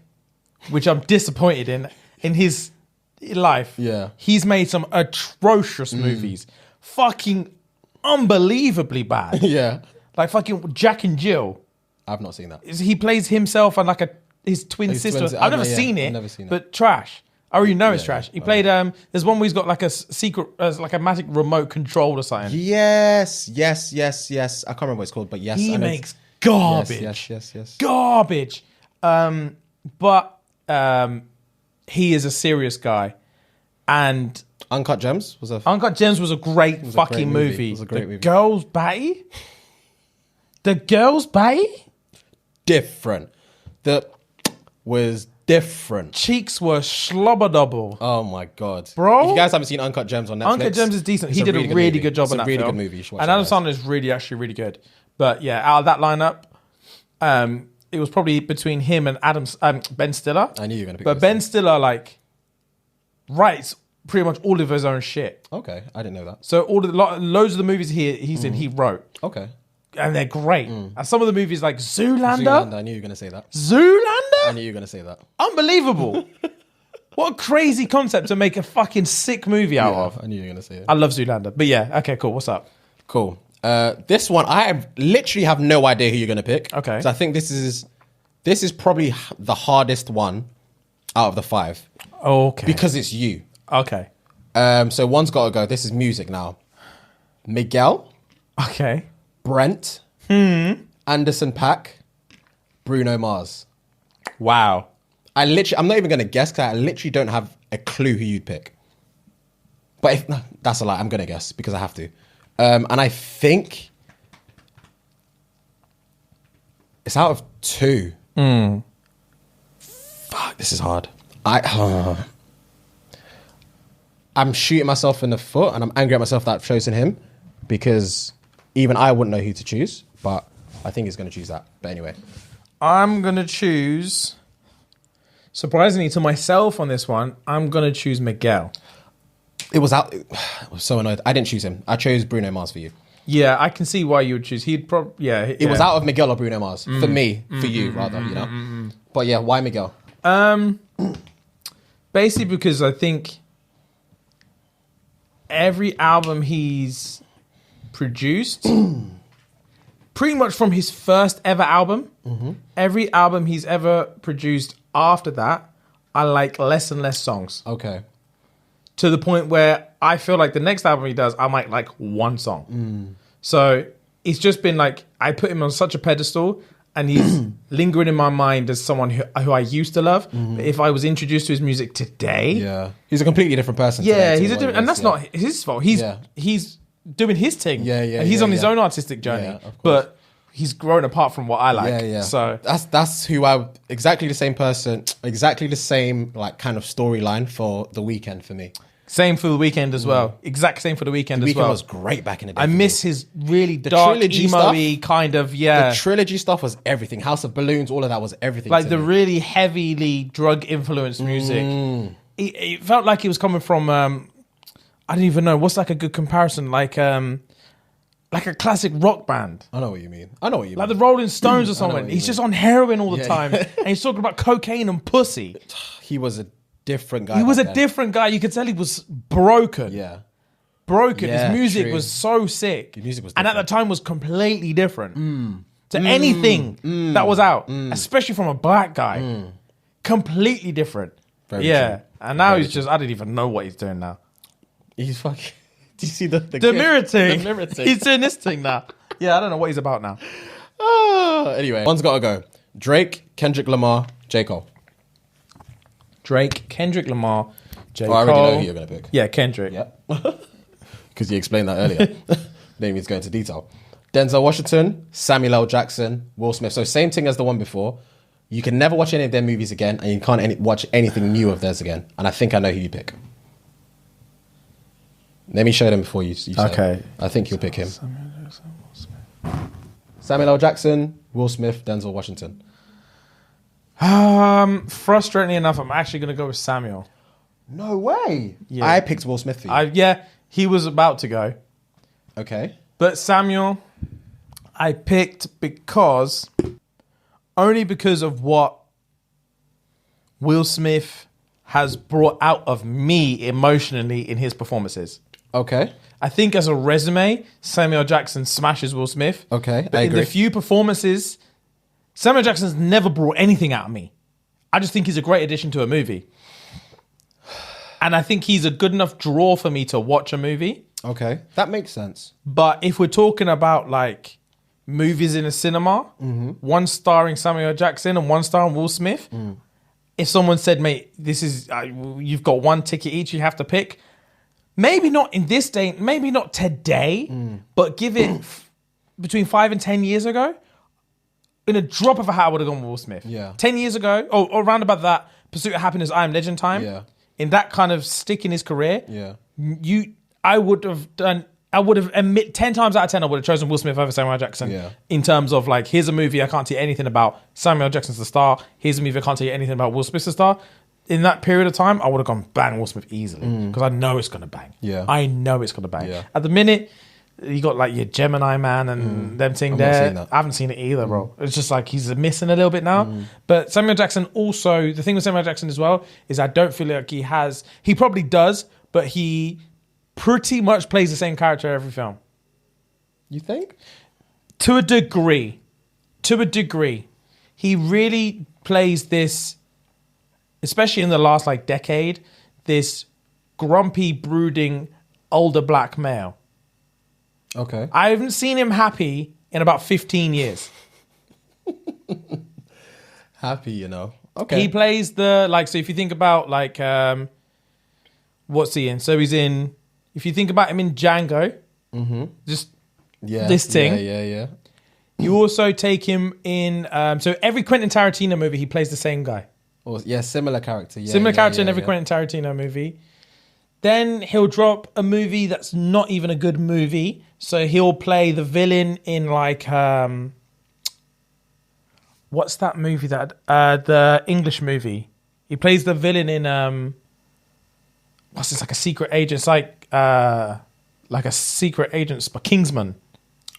which I'm disappointed in his life. Yeah. He's made some atrocious movies. Fucking unbelievably bad. Yeah. Like fucking Jack and Jill. I've not seen that. He plays himself and like his twin His sister. twins- I've never yeah, seen it. I've never seen it. But trash. I already know it's Yeah, trash. He played, there's one where he's got like a secret, like a magic remote control or something. Yes. I can't remember what it's called, but yes. He I know makes garbage. Yes. Garbage. But he is a serious guy. And Uncut Gems was a. Uncut Gems was a great a fucking great movie. movie. It was a great the movie. Girls Batty? The Girls Batty? different. That was different. Cheeks were slobber double. Oh my god, Bro. If you guys haven't seen Uncut Gems on Netflix, Uncut Gems is decent. it's He did a really movie. good job It's on that a really film. good movie. You should watch And it, Adam guys. Sandler is really good. But yeah, out of that lineup, it was probably between him and Ben Stiller. I knew you were going to pick But this. Ben Stiller writes pretty much all of his own shit. Okay, I didn't know that. So loads of the movies he's in, he wrote. Okay. And they're great. And some of the movies like Zoolander. Zoolander, I knew you were going to say that. I Zoolander? knew you were going to say that. Unbelievable. What a crazy concept to make a fucking sick movie out of. I knew you were going to say it. I love Zoolander. But yeah, okay, cool. What's up? Cool. This one, literally have no idea who you're going to pick. Okay. So I think this is probably the hardest one out of the 5 Okay. because it's you. Okay. So one's got to go. This is music now. Miguel, Okay. Brent, Anderson .Paak, Bruno Mars. Wow. I'm not even going to guess because I literally don't have a clue who you'd pick. But that's a lie. I'm going to guess because I have to. And I think it's out of 2. Fuck, this is hard. I'm shooting myself in the foot and I'm angry at myself that I've chosen him because even I wouldn't know who to choose, but I think he's going to choose that. But anyway. I'm going to choose, surprisingly to myself on this one, I'm going to choose Miguel. I was so annoyed. I didn't choose him. I chose Bruno Mars for you. Yeah, I can see why you would choose. He'd probably, It was out of Miguel or Bruno Mars. For me, for you, rather, you know? But yeah, why Miguel? Basically because I think every album he's produced pretty much from his first ever album. Every album he's ever produced after that, I like less and less songs. Okay. To the point where I feel like the next album he does, I might like one song. So it's just been like, I put him on such a pedestal and he's lingering in my mind as someone who I used to love. But if I was introduced to his music today... Yeah. He's a completely different person Yeah, today he's a different... And that's not his fault. He's doing his thing. And he's on his own artistic journey. Yeah, of course. But he's grown apart from what I like. Yeah. So that's who I... Exactly the same person, exactly the same like kind of storyline for The Weeknd for me. same for The Weeknd as well. Exact same for The Weeknd as well. The Weeknd was great back in the day. I miss his really dark, emo-y kind of, The trilogy stuff was everything. House of Balloons, all of that was everything. Like the really heavily drug-influenced music. It felt like it was coming from, I don't even know, what's like a good comparison? Like a classic rock band. I know what you mean. Like the Rolling Stones or something. He's just on heroin all the time. Yeah. And he's talking about cocaine and pussy. He was a different guy. He was a different guy. You could tell he was broken. Yeah. Broken. Yeah, his music true. was so sick. His music was and at the time was completely different to anything that was out, especially from a black guy. Completely different. Very true. And now he's just, I don't even know what he's doing now. He's fucking... Do you see the mirror thing? The mirror thing. He's doing this thing now. Yeah, I don't know what he's about now. Anyway, one's got to go. Drake, Kendrick Lamar, J. Cole. Drake, Kendrick Lamar, J. Oh, I Cole. already know who you're going to pick. Yeah, Kendrick. Yep. Because you explained that earlier. Didn't need to go into detail. Denzel Washington, Samuel L. Jackson, Will Smith. So same thing as the one before. You can never watch any of their movies again, and you can't watch anything new of theirs again. And I think I know who you pick. Let me show them before you say Okay. it. I think you'll pick him. Samuel L. Jackson, Will Smith, Denzel Washington. Frustratingly enough, I'm actually going to go with Samuel. No way. Yeah. I picked Will Smith for you. He was about to go. Okay. But Samuel, I picked only because of what Will Smith has brought out of me emotionally in his performances. Okay. I think as a resume, Samuel Jackson smashes Will Smith. Okay, But I in agree. the few performances, Samuel Jackson's never brought anything out of me. I just think he's a great addition to a movie. And I think he's a good enough draw for me to watch a movie. Okay. That makes sense. But if we're talking about like movies in a cinema, one starring Samuel Jackson and one starring Will Smith, if someone said, mate, this is, you've got one ticket each, you have to pick. Maybe not in this day, maybe not today, but give it between 5 and 10 years ago, in a drop of a hat, I would have gone with Will Smith. Yeah. 10 years ago, or around about that Pursuit of Happiness, I Am Legend time, Yeah. in that kind of stick in his career, Yeah. I would have admit 10 times out of 10, I would have chosen Will Smith over Samuel Jackson. Yeah. In terms of like, here's a movie I can't tell you anything about. Samuel Jackson's the star. Here's a movie I can't tell you anything about. Will Smith's the star. In that period of time, I would have gone bang Will Smith easily because I know it's gonna bang. Yeah. I know it's gonna bang. Yeah. At the minute, you got like your Gemini Man and them thing I've not there. seen that. I haven't seen it either, bro. It's just like he's missing a little bit now. But Samuel Jackson also, the thing with Samuel Jackson as well is I don't feel like he probably does, but he pretty much plays the same character every film. You think? To a degree. He really plays this, especially in the last like decade, this grumpy, brooding, older black male. Okay. I haven't seen him happy in about 15 years. Happy, you know. Okay. He plays the, like, so if you think about like, what's he in? So he's in, if you think about him in Django, just this thing. Yeah. You also take him in, so every Quentin Tarantino movie, he plays the same guy. Or, yeah, similar character. Yeah, Similar character in every yeah. Quentin Tarantino movie. Then he'll drop a movie that's not even a good movie. So he'll play the villain in like, what's that movie that, the English movie? He plays the villain in, what's this, like a secret agent? It's like a secret agent, Kingsman.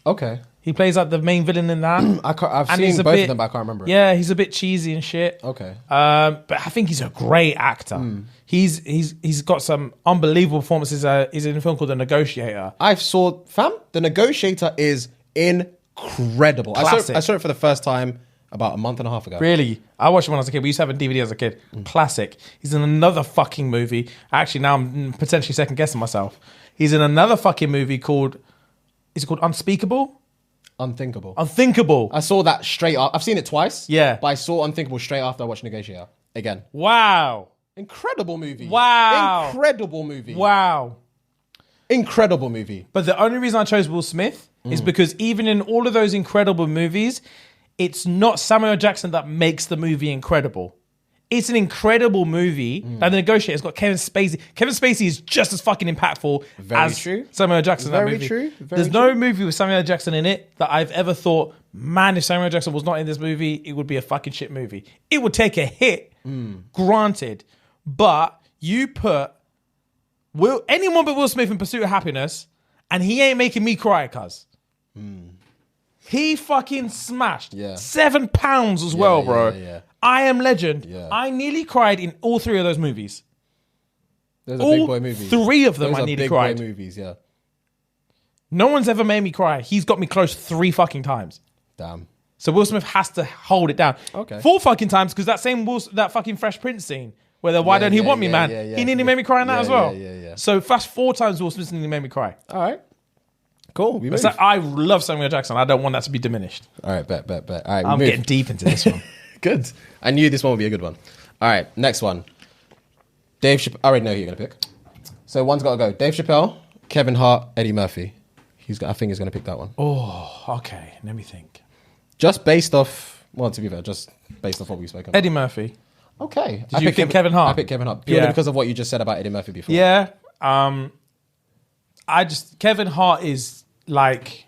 Okay. He plays like the main villain in that. I've And seen he's a both bit- of them, but I can't remember. Yeah, he's a bit cheesy and shit. Okay. But I think he's a great actor. He's got some unbelievable performances. He's in a film called The Negotiator. The Negotiator is incredible. Classic. I saw it for the first time about a month and a half ago. Really? I watched it when I was a kid. We used to have a DVD as a kid. Classic. He's in another fucking movie. Actually, now I'm potentially second guessing myself. He's in another fucking movie called... Is it called Unspeakable? Unthinkable. Unthinkable. I saw that straight up. I've seen it twice. Yeah. But I saw Unthinkable straight after I watched Negotiator. Again. Wow. Incredible movie. Wow. Incredible movie. Wow. Incredible movie. But the only reason I chose Will Smith is because even in all of those incredible movies, it's not Samuel Jackson that makes the movie incredible. It's an incredible movie. Like The Negotiator's got Kevin Spacey. Kevin Spacey is just as fucking impactful as true. Samuel L. Jackson in that Very movie. true. There's no movie with Samuel L. Jackson in it that I've ever thought, man, if Samuel L. Jackson was not in this movie, it would be a fucking shit movie. It would take a hit, granted. But you put anyone but Will Smith in Pursuit of Happiness, and he ain't making me cry, cuz. He fucking smashed. Yeah. 7 pounds as well, bro. Yeah. I Am Legend. Yeah. I nearly cried in all three of those movies. Those are All big boy movies. three of them Those I are nearly big cried. boy movies, yeah. No one's ever made me cry. He's got me close 3 fucking times. Damn. So Will Smith has to hold it down. Okay. 4 fucking times because that fucking Fresh Prince scene where the Why Don't He Want Me, man? yeah. He nearly made me cry in that as well. Yeah. So that's 4 times Will Smith nearly made me cry. All right. Cool. We It's move. like, I love Samuel Jackson. I don't want that to be diminished. All right, bet. All right, I'm we move. getting deep into this one. Good. I knew this one would be a good one. All right, next one. Dave Chappelle. I already know who you're going to pick. So one's got to go. Dave Chappelle, Kevin Hart, Eddie Murphy. I think he's going to pick that one. Oh, okay. Let me think. Just based off, well, to be fair, just based off what we've spoken about. Eddie Murphy. Okay. Did you pick Kevin Hart? I picked Kevin Hart. Purely Yeah. because of what you just said about Eddie Murphy before. Yeah. Kevin Hart is like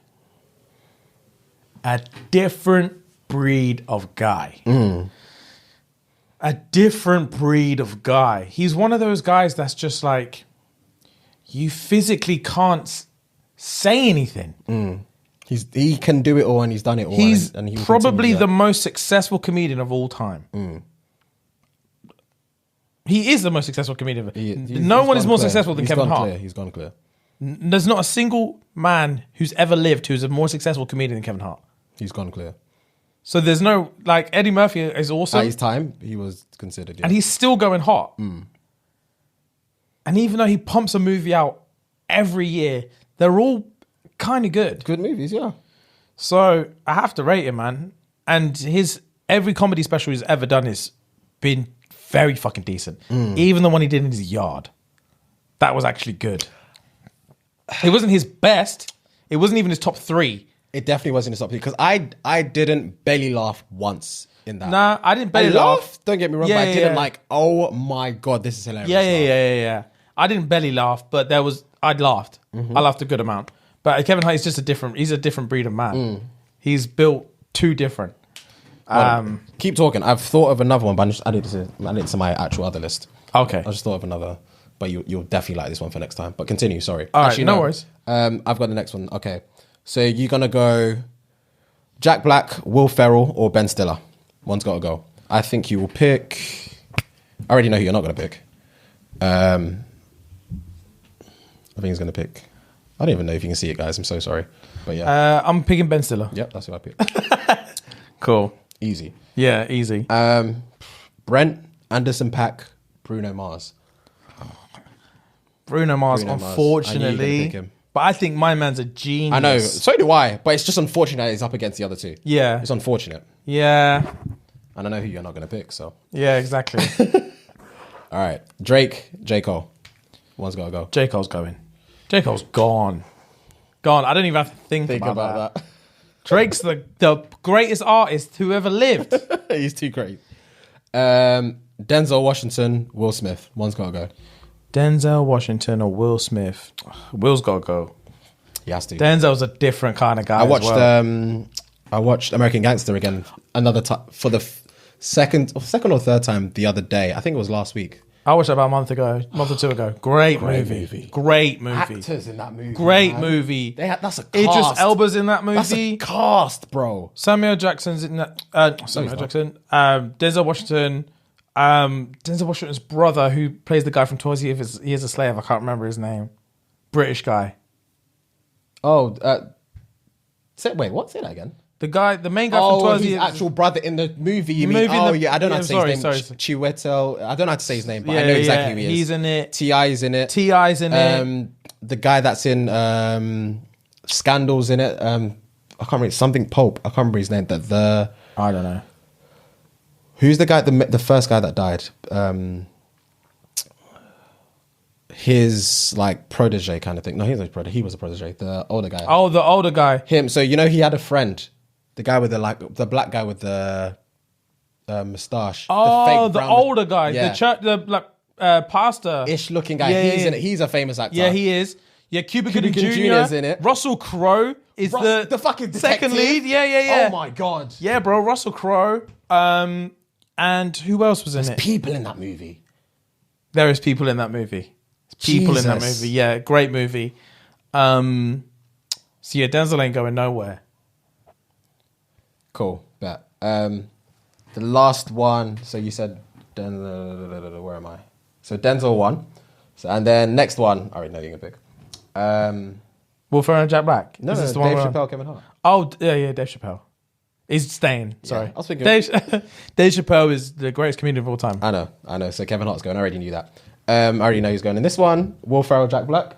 a different breed of guy. A different breed of guy. He's one of those guys that's just like, you physically can't say anything. He can do it all and he's done it all. He's and he will probably continue the that. most successful comedian of all time. He is the most successful comedian. No one is more successful than Kevin Hart. He's gone clear. There's not a single man who's ever lived who's a more successful comedian than Kevin Hart. He's gone clear. So there's no, like, Eddie Murphy is awesome. At his time, he was considered. Yeah. And he's still going hot. And even though he pumps a movie out every year, they're all kind of good. Good movies, yeah. So I have to rate him, man. And every comedy special he's ever done has been very fucking decent. Even the one he did in his yard. That was actually good. It wasn't his best. It wasn't even his top 3. It definitely wasn't his top 3 because I didn't belly laugh once in that. Nah, I didn't belly I laugh. laughed, don't get me wrong, Yeah, but I yeah, didn't yeah. like, oh my God, this is hilarious. Yeah. I didn't belly laugh, but I'd laughed. I laughed a good amount. But Kevin Hart is just he's a different breed of man. He's built too different. Keep talking. I've thought of another one, but I just added it to my actual other list. Okay. I just thought of another, but you'll definitely like this one for next time. But continue, sorry. All right, no worries. I've got the next one. Okay. So you're going to go Jack Black, Will Ferrell, or Ben Stiller. One's got to go. I think you will pick... I already know who you're not going to pick. I think he's going to pick... I don't even know if you can see it, guys. I'm so sorry. But yeah. I'm picking Ben Stiller. Yep, that's who I picked. Cool. Easy. Yeah, easy. Brent, Anderson .Paak, Bruno Mars. Bruno Mars, Bruno Mars. I knew you were gonna unfortunately. pick him. But I think my man's a genius. I know. So do I. But it's just unfortunate he's up against the other two. Yeah. It's unfortunate. Yeah. And I know who you're not going to pick, so. Yeah, exactly. All right. Drake, J. Cole. One's got to go. J. Cole's going. J. Cole's gone. Gone. I don't even have to think about that. Drake's the greatest artist who ever lived. He's too great. Denzel Washington, Will Smith. One's got to go. Denzel Washington or Will Smith? Will's got to go. He has to. Denzel's a different kind of guy. I watched American Gangster again another time for the second or third time the other day. I think it was last week. I watched it about a month or two ago. Great movie. Great movie. Actors in that movie. Great movie. That's a cast. Idris Elba's in that movie. That's a cast, bro. Samuel Jackson's in that. Samuel Jackson. Denzel Washington. Denzel Washington's brother, who plays the guy from 12 Years a Slave. I can't remember his name. British guy. Oh, wait, what's it again? The main guy from 12 his Years. actual brother in the movie. You mean? I don't know how to say his name. Chiwetel. I don't know how to say his name, but I know exactly who he is. He's in it. T.I.'s in it. The guy that's in Scandal's in it. I can't remember something Pope. I can't remember his name. I don't know. Who's the guy? The first guy that died. His like protege kind of thing. No, he was a protege. He was a protege. The older guy. Oh, the older guy. Him. So he had a friend. The guy with the black guy with the moustache. Oh, the brown, older guy. Yeah. The church, pastor-ish looking guy. He's in it. He's a famous actor. Yeah, he is. Yeah, Cuba Gooding Jr. Jr.'s in it. Russell Crowe is the fucking second detective? lead. Yeah. Oh my god. Yeah, bro, Russell Crowe. And who else was in it? People in that movie. There is people in that movie. People in that movie. Yeah, great movie. So yeah, Denzel ain't going nowhere. Cool. Bet. The last one. So you said Denzel. Where am I? So Denzel won. So and then next one. I already know you're gonna pick. Will Ferrell and Jack Black. No, Is this the Dave one Chappelle, Kevin Hart. Oh, yeah, Dave Chappelle. He's staying. Sorry. Yeah, I was thinking. Dave Chappelle is the greatest comedian of all time. I know. So Kevin Hart's going. I already knew that. I already know he's going in this one. Will Ferrell, Jack Black.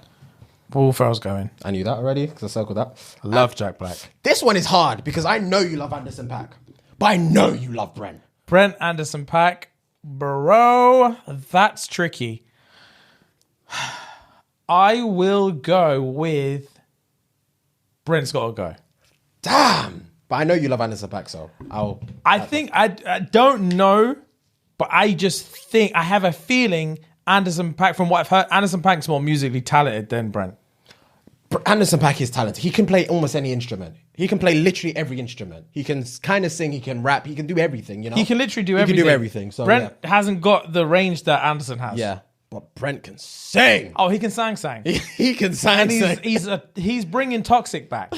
Will Ferrell's going. I knew that already because I circled that. I love Jack Black. This one is hard because I know you love Anderson .Paak, but I know you love Brent. Brent Anderson .Paak. Bro, that's tricky. I will go with Brent's got to go. Damn. But I know you love Anderson .Paak, so I think I don't know, but I just think I have a feeling Anderson .Paak, from what I've heard, Anderson .Paak's more musically talented than Brent. Anderson .Paak is talented. He can play almost any instrument. He can play literally every instrument. He can kind of sing. He can rap. He can do everything. He can literally do everything. He can do everything. So Brent hasn't got the range that Anderson has. Yeah, but Brent can sing. Oh, he can sang. He can sing. And he's bringing Toxic back.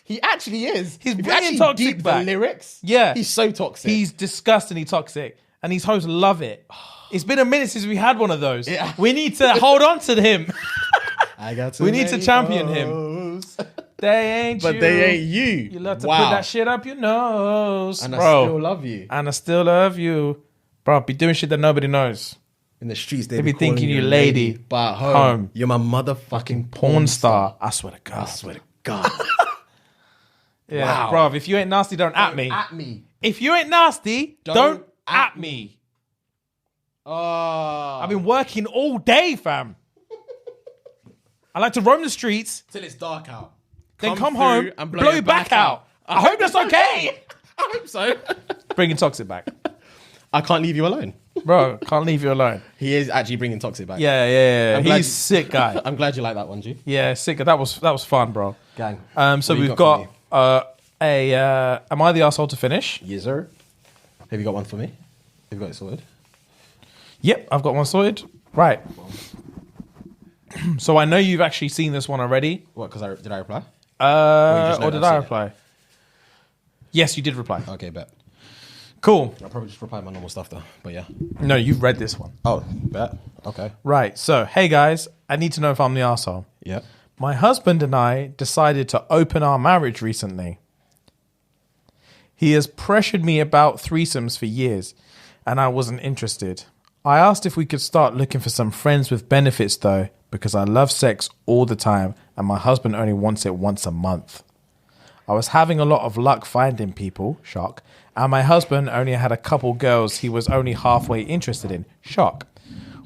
He actually is. He's bringing Toxic back. The lyrics. Yeah, he's so toxic. He's disgustingly toxic, and his hosts love it. It's been a minute since we had one of those. Yeah. We need to hold on to him. We need to champion him. They ain't you. But they ain't you. You love to put that shit up your nose. And bro. I still love you. And I still love you. Bro, be doing shit that nobody knows. In the streets, they be thinking you lady. But home, you're my motherfucking porn star. I swear to God. I swear to God. Yeah, wow. Bro, if you ain't nasty, don't at me. At me. If you ain't nasty, don't at me. I've been working all day, fam. I like to roam the streets till it's dark out. Then come home and blow you back out. I hope that's okay. I hope so. Bringing Toxic back. I can't leave you alone. Bro, can't leave you alone. He is actually bringing Toxic back. Yeah. He's sick guy. I'm glad you like that one, G. Yeah, sick guy. That was fun, bro. Gang. So we've got am I the arsehole to finish? Yes, sir. Have you got one for me? Have you got it sorted? Yep, I've got one sorted. Right. So I know you've actually seen this one already. What, because did I reply? Or did I reply? Yes, you did reply. Okay, bet. Cool. I'll probably just reply my normal stuff though, but yeah. No, you've read this one. Oh, bet. Okay. Right, so, hey guys, I need to know if I'm the arsehole. Yeah. My husband and I decided to open our marriage recently. He has pressured me about threesomes for years, and I wasn't interested. I asked if we could start looking for some friends with benefits though, because I love sex all the time, and my husband only wants it once a month. I was having a lot of luck finding people, shock, and my husband only had a couple girls he was only halfway interested in, shock.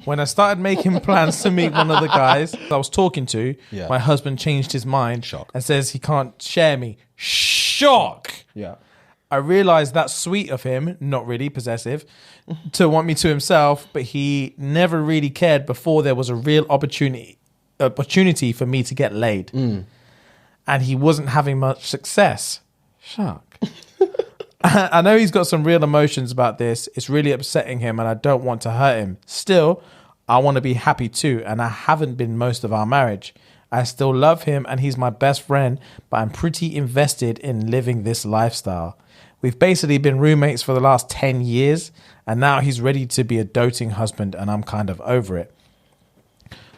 When I started making plans to meet one of the guys I was talking to, my husband changed his mind, shock, and says he can't share me, shock. Yeah. I realized that's sweet of him, not really possessive, to want me to himself, but he never really cared before there was a real opportunity for me to get laid. And he wasn't having much success. Shuck. I know he's got some real emotions about this. It's really upsetting him and I don't want to hurt him. Still, I want to be happy too, and I haven't been most of our marriage. I still love him and he's my best friend, but I'm pretty invested in living this lifestyle. We've basically been roommates for the last 10 years and now he's ready to be a doting husband and I'm kind of over it.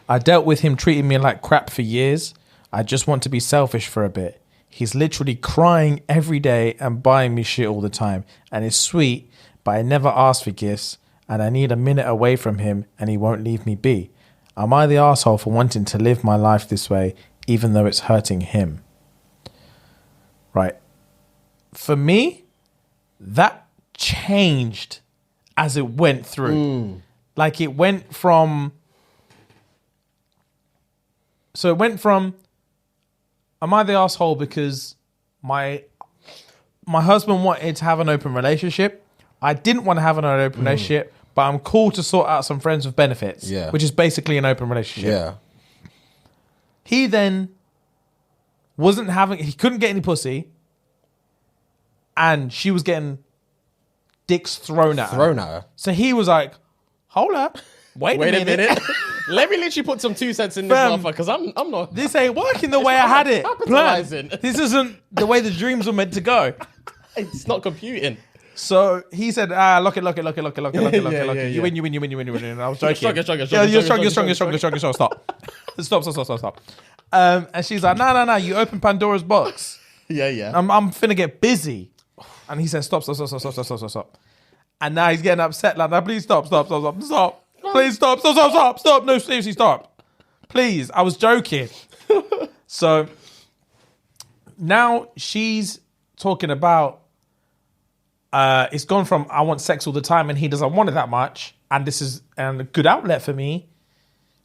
I dealt with him treating me like crap for years. I just want to be selfish for a bit. He's literally crying every day and buying me shit all the time. And it's sweet, but I never ask for gifts. And I need a minute away from him and he won't leave me be. Am I the asshole for wanting to live my life this way, even though it's hurting him? Right. For me, that changed as it went through. Like it went from... So it went from... Am I the asshole because my husband wanted to have an open relationship? I didn't want to have an open relationship, but I'm cool to sort out some friends with benefits, which is basically an open relationship. Yeah. He then he couldn't get any pussy, and she was getting dicks thrown at her. So he was like, hold up, wait a minute. Let me literally put some 2 cents in this motherfucker, because I'm not... This ain't working the way I had it capitalizing. planned. This isn't the way the dreams were meant to go. It's not computing. So he said, lock it. You win. And I was joking. You're strong. Stop. And she's like, no. You open Pandora's box. Yeah. I'm finna get busy. And he said, stop. And now he's getting upset. Like, no, please stop. Please stop. No, seriously, stop. Please. I was joking. So now she's talking about it's gone from I want sex all the time and he doesn't want it that much, and this is a good outlet for me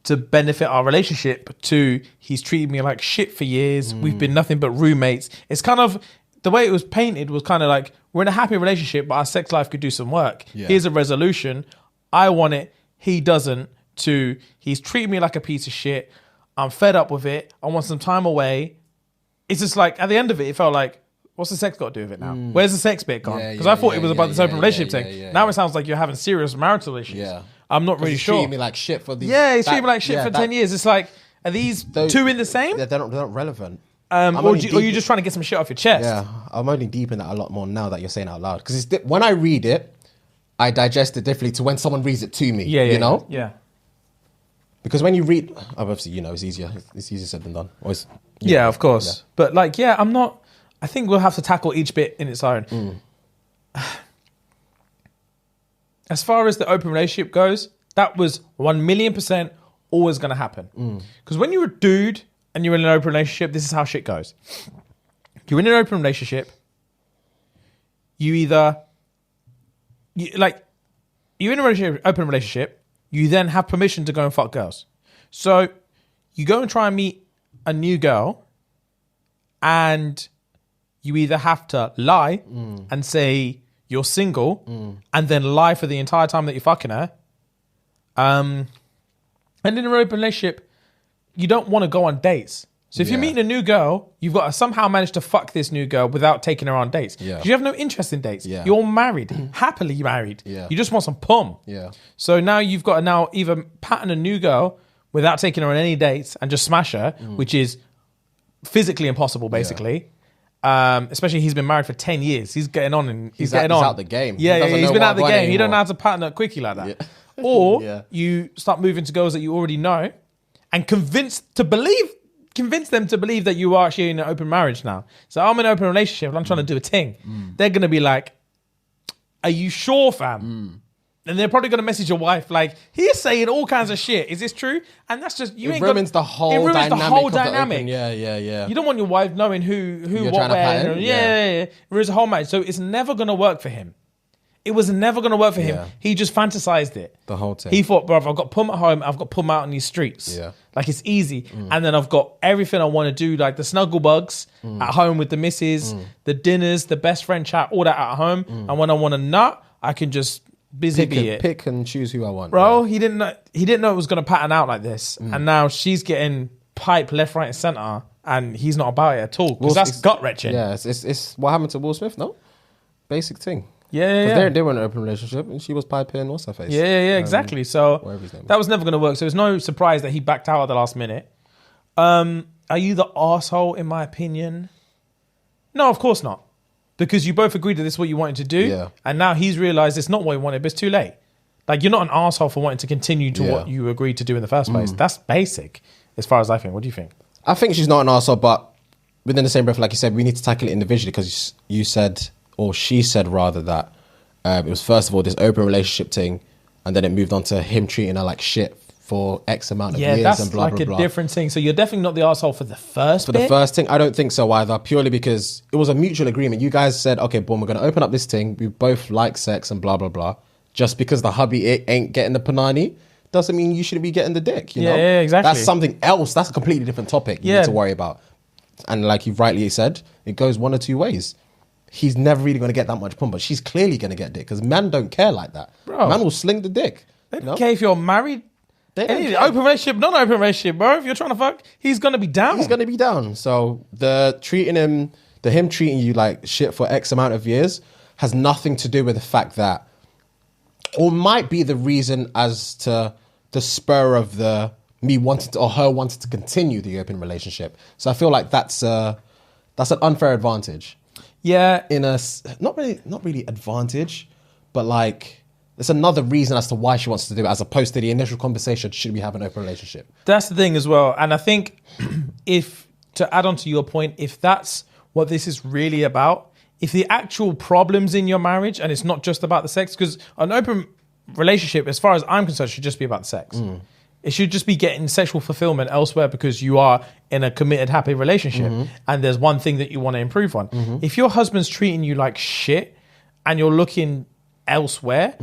to benefit our relationship, to he's treated me like shit for years. We've been nothing but roommates. It's kind of the way it was painted was kind of like we're in a happy relationship, but our sex life could do some work. Yeah. Here's a resolution. I want it. He doesn't. To he's treating me like a piece of shit. I'm fed up with it. I want some time away. It's just like at the end of it, it felt like, what's the sex got to do with it now? Where's the sex bit gone? Because I thought it was about this open relationship thing. Now it sounds like you're having serious marital issues. Yeah. I'm not really sure. He's treating me like shit for these... Yeah, he's treating me like shit for 10 years. It's like, are these two in the same? They're not relevant. Or are you just trying to get some shit off your chest? Yeah, I'm only deep in that a lot more now that you're saying it out loud. Because when I read it, I digest it differently to when someone reads it to me. You know? Yeah. Because when you read... Obviously, it's easier. It's easier said than done. Of course. Yeah. But like, I'm not... I think we'll have to tackle each bit in its own. As far as the open relationship goes, that was 1,000,000% always going to happen. Because when you're a dude and you're in an open relationship, this is how shit goes. You're in an open relationship, you're in a open relationship, you then have permission to go and fuck girls. So you go and try and meet a new girl, and you either have to lie and say you're single and then lie for the entire time that you're fucking her. And in an open relationship, you don't want to go on dates. So if you're meeting a new girl, you've got to somehow manage to fuck this new girl without taking her on dates. Because you have no interest in dates. You're married, happily married. You just want some pum. So now you've got to now either pattern a new girl without taking her on any dates and just smash her, which is physically impossible, basically. Especially he's been married for 10 years. He's getting on and he's getting on. He's out the game. He's been out the game. He don't know how to pattern a quickie like that. Or you start moving to girls that you already know and convince them to believe that you are actually in an open marriage now. So I'm in an open relationship and I'm trying to do a thing. They're going to be like, are you sure, fam? And they're probably going to message your wife like, he's saying all kinds of shit. Is this true? And that's just... It ruins the whole dynamic. Yeah. You don't want your wife knowing who what, where. It ruins the whole marriage. So it's never going to work for him. It was never going to work for him. He just fantasized it. The whole thing. He thought, bruv, I've got pum at home. I've got pum out on these streets. Like, it's easy. And then I've got everything I want to do, like the snuggle bugs at home with the missus, the dinners, the best friend chat, all that at home. And when I want to nut, I can just pick and choose who I want. Bro, he didn't know it was going to pattern out like this. And now she's getting pipe left, right, and centre. And he's not about it at all. Because that's gut-wrenching. Yeah, it's what happened to Will Smith, no? basic thing. Yeah. They were in an open relationship, and she was piping. What's her face? Yeah, exactly. So that was never going to work. So it's no surprise that he backed out at the last minute. Are you the arsehole, in my opinion? No, of course not. Because you both agreed that this is what you wanted to do, and now he's realised it's not what he wanted, but it's too late. Like, you're not an arsehole for wanting to continue to what you agreed to do in the first place. That's basic, as far as I think. What do you think? I think she's not an arsehole, but within the same breath, like you said, we need to tackle it individually, because you said, or she said rather, that it was first of all this open relationship thing, and then it moved on to him treating her like shit for X amount of years and blah, blah, blah. Yeah, that's like a different thing. So you're definitely not the arsehole for the first bit? For the first thing, I don't think so either, purely because it was a mutual agreement. You guys said, okay, boom, we're going to open up this thing. We both like sex and blah, blah, blah. Just because the hubby ain't getting the panani doesn't mean you shouldn't be getting the dick, you know? Yeah, exactly. That's something else. That's a completely different topic you need to worry about. And like you've rightly said, it goes one or two ways. He's never really going to get that much pump, but she's clearly going to get dick, because men don't care like that. Bro, man will sling the dick. They don't care if you're married. Open relationship, non-open relationship, bro. If you're trying to fuck, he's going to be down. He's going to be down. So him treating you like shit for X amount of years has nothing to do with the fact that, or might be the reason as to the spur of me wanting to, or her wanting to continue the open relationship. So I feel like that's an unfair advantage. Yeah. Not really advantage, but like, it's another reason as to why she wants to do it, as opposed to the initial conversation, should we have an open relationship? That's the thing as well. And I think to add on to your point, if that's what this is really about, if the actual problem's in your marriage and it's not just about the sex, because an open relationship, as far as I'm concerned, should just be about the sex. It should just be getting sexual fulfillment elsewhere, because you are in a committed, happy relationship and there's one thing that you want to improve on. If your husband's treating you like shit and you're looking elsewhere,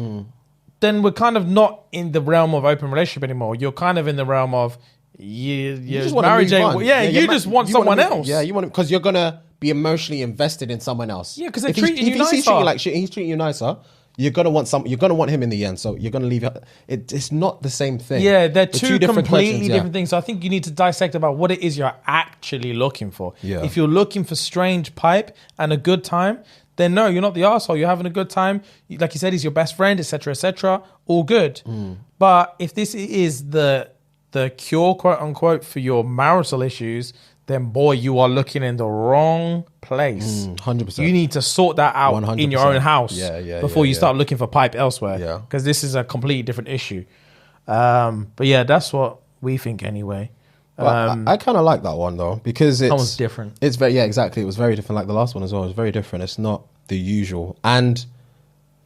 then we're kind of not in the realm of open relationship anymore. You're kind of in the realm of you marriage. You just want someone else. Yeah, you want it because you're gonna be emotionally invested in someone else. Yeah, because they're treating you nicer. He's treating you like shit, he's treating you nicer. You're gonna want him in the end. So you're gonna leave her. It's not the same thing. Yeah, they're two completely different things. So I think you need to dissect about what it is you're actually looking for. Yeah. If you're looking for strange pipe and a good time, then no, you're not the arsehole. You're having a good time. Like you said, he's your best friend, etc., etc. All good. But if this is the cure, quote unquote, for your marital issues, then boy, you are looking in the wrong place. 100%. You need to sort that out 100%. In your own house before you start looking for pipe elsewhere. Yeah. Because this is a completely different issue. But yeah, that's what we think anyway. I kind of like that one though, because that one's different. It's very, exactly. It was very different, like the last one as well. It's very different. It's not the usual, and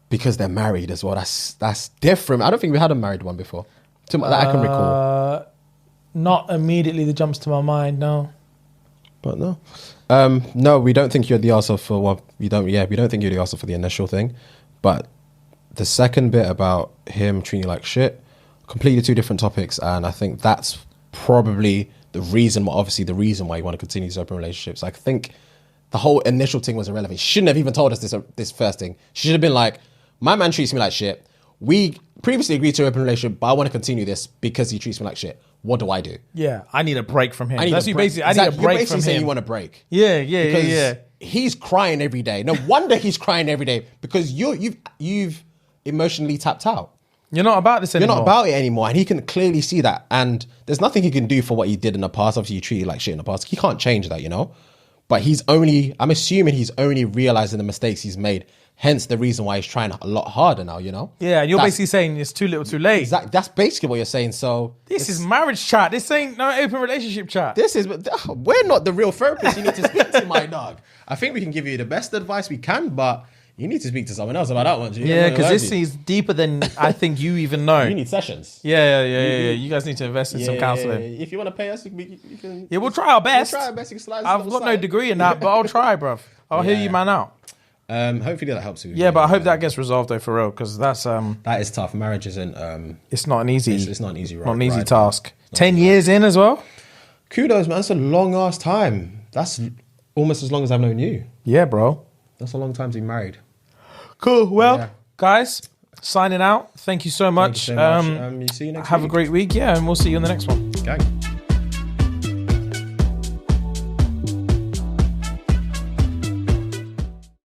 because they're married as well, that's different. I don't think we had a married one before that I can recall. Not immediately that jumps to my mind, no. But no, no, we don't think you're the arsehole for what we don't. Yeah, we don't think you're the arsehole for the initial thing, but the second bit about him treating you like shit, completely two different topics, and I think that's probably the reason why you want to continue these open relationships. I think the whole initial thing was irrelevant. She shouldn't have even told us this first thing. She should have been like, my man treats me like shit. We previously agreed to an open relationship, but I want to continue this because he treats me like shit. What do I do? Yeah, I need a break from him. I need a break from him. Saying you want a break. Yeah. He's crying every day. No wonder he's crying every day, because you've emotionally tapped out. You're not about this anymore. You're not about it anymore. And he can clearly see that. And there's nothing he can do for what he did in the past. Obviously, you treated like shit in the past. He can't change that, you know? But I'm assuming he's only realizing the mistakes he's made. Hence the reason why he's trying a lot harder now, you know? Yeah, and you're basically saying it's too little too late. Exactly. That's basically what you're saying. So this is marriage chat. This ain't no open relationship chat. We're not the real therapists you need to speak to, my dog. I think we can give you the best advice we can, but you need to speak to someone else about that one. Yeah, because this is deeper than I think you even know. You need sessions. Yeah. You guys need to invest in some counselling. If you want to pay us, you can. Yeah, we'll try our best. We'll try our best. I've got no degree in that, but I'll try, bruv. I'll hear you, man, out. Hopefully that helps you. Yeah, but I hope that gets resolved though, for real, because that's that is tough. Marriage isn't. It's not an easy. It's not an easy. Not an easy task. 10 years in as well. Kudos, man. That's a long ass time. That's almost as long as I've known you. Yeah, bro. That's a long time to be married. Cool. Well, guys, signing out. Thank you so much. Thank you so much. See you next week. Have a great week. Yeah, and we'll see you in the next one. Gang.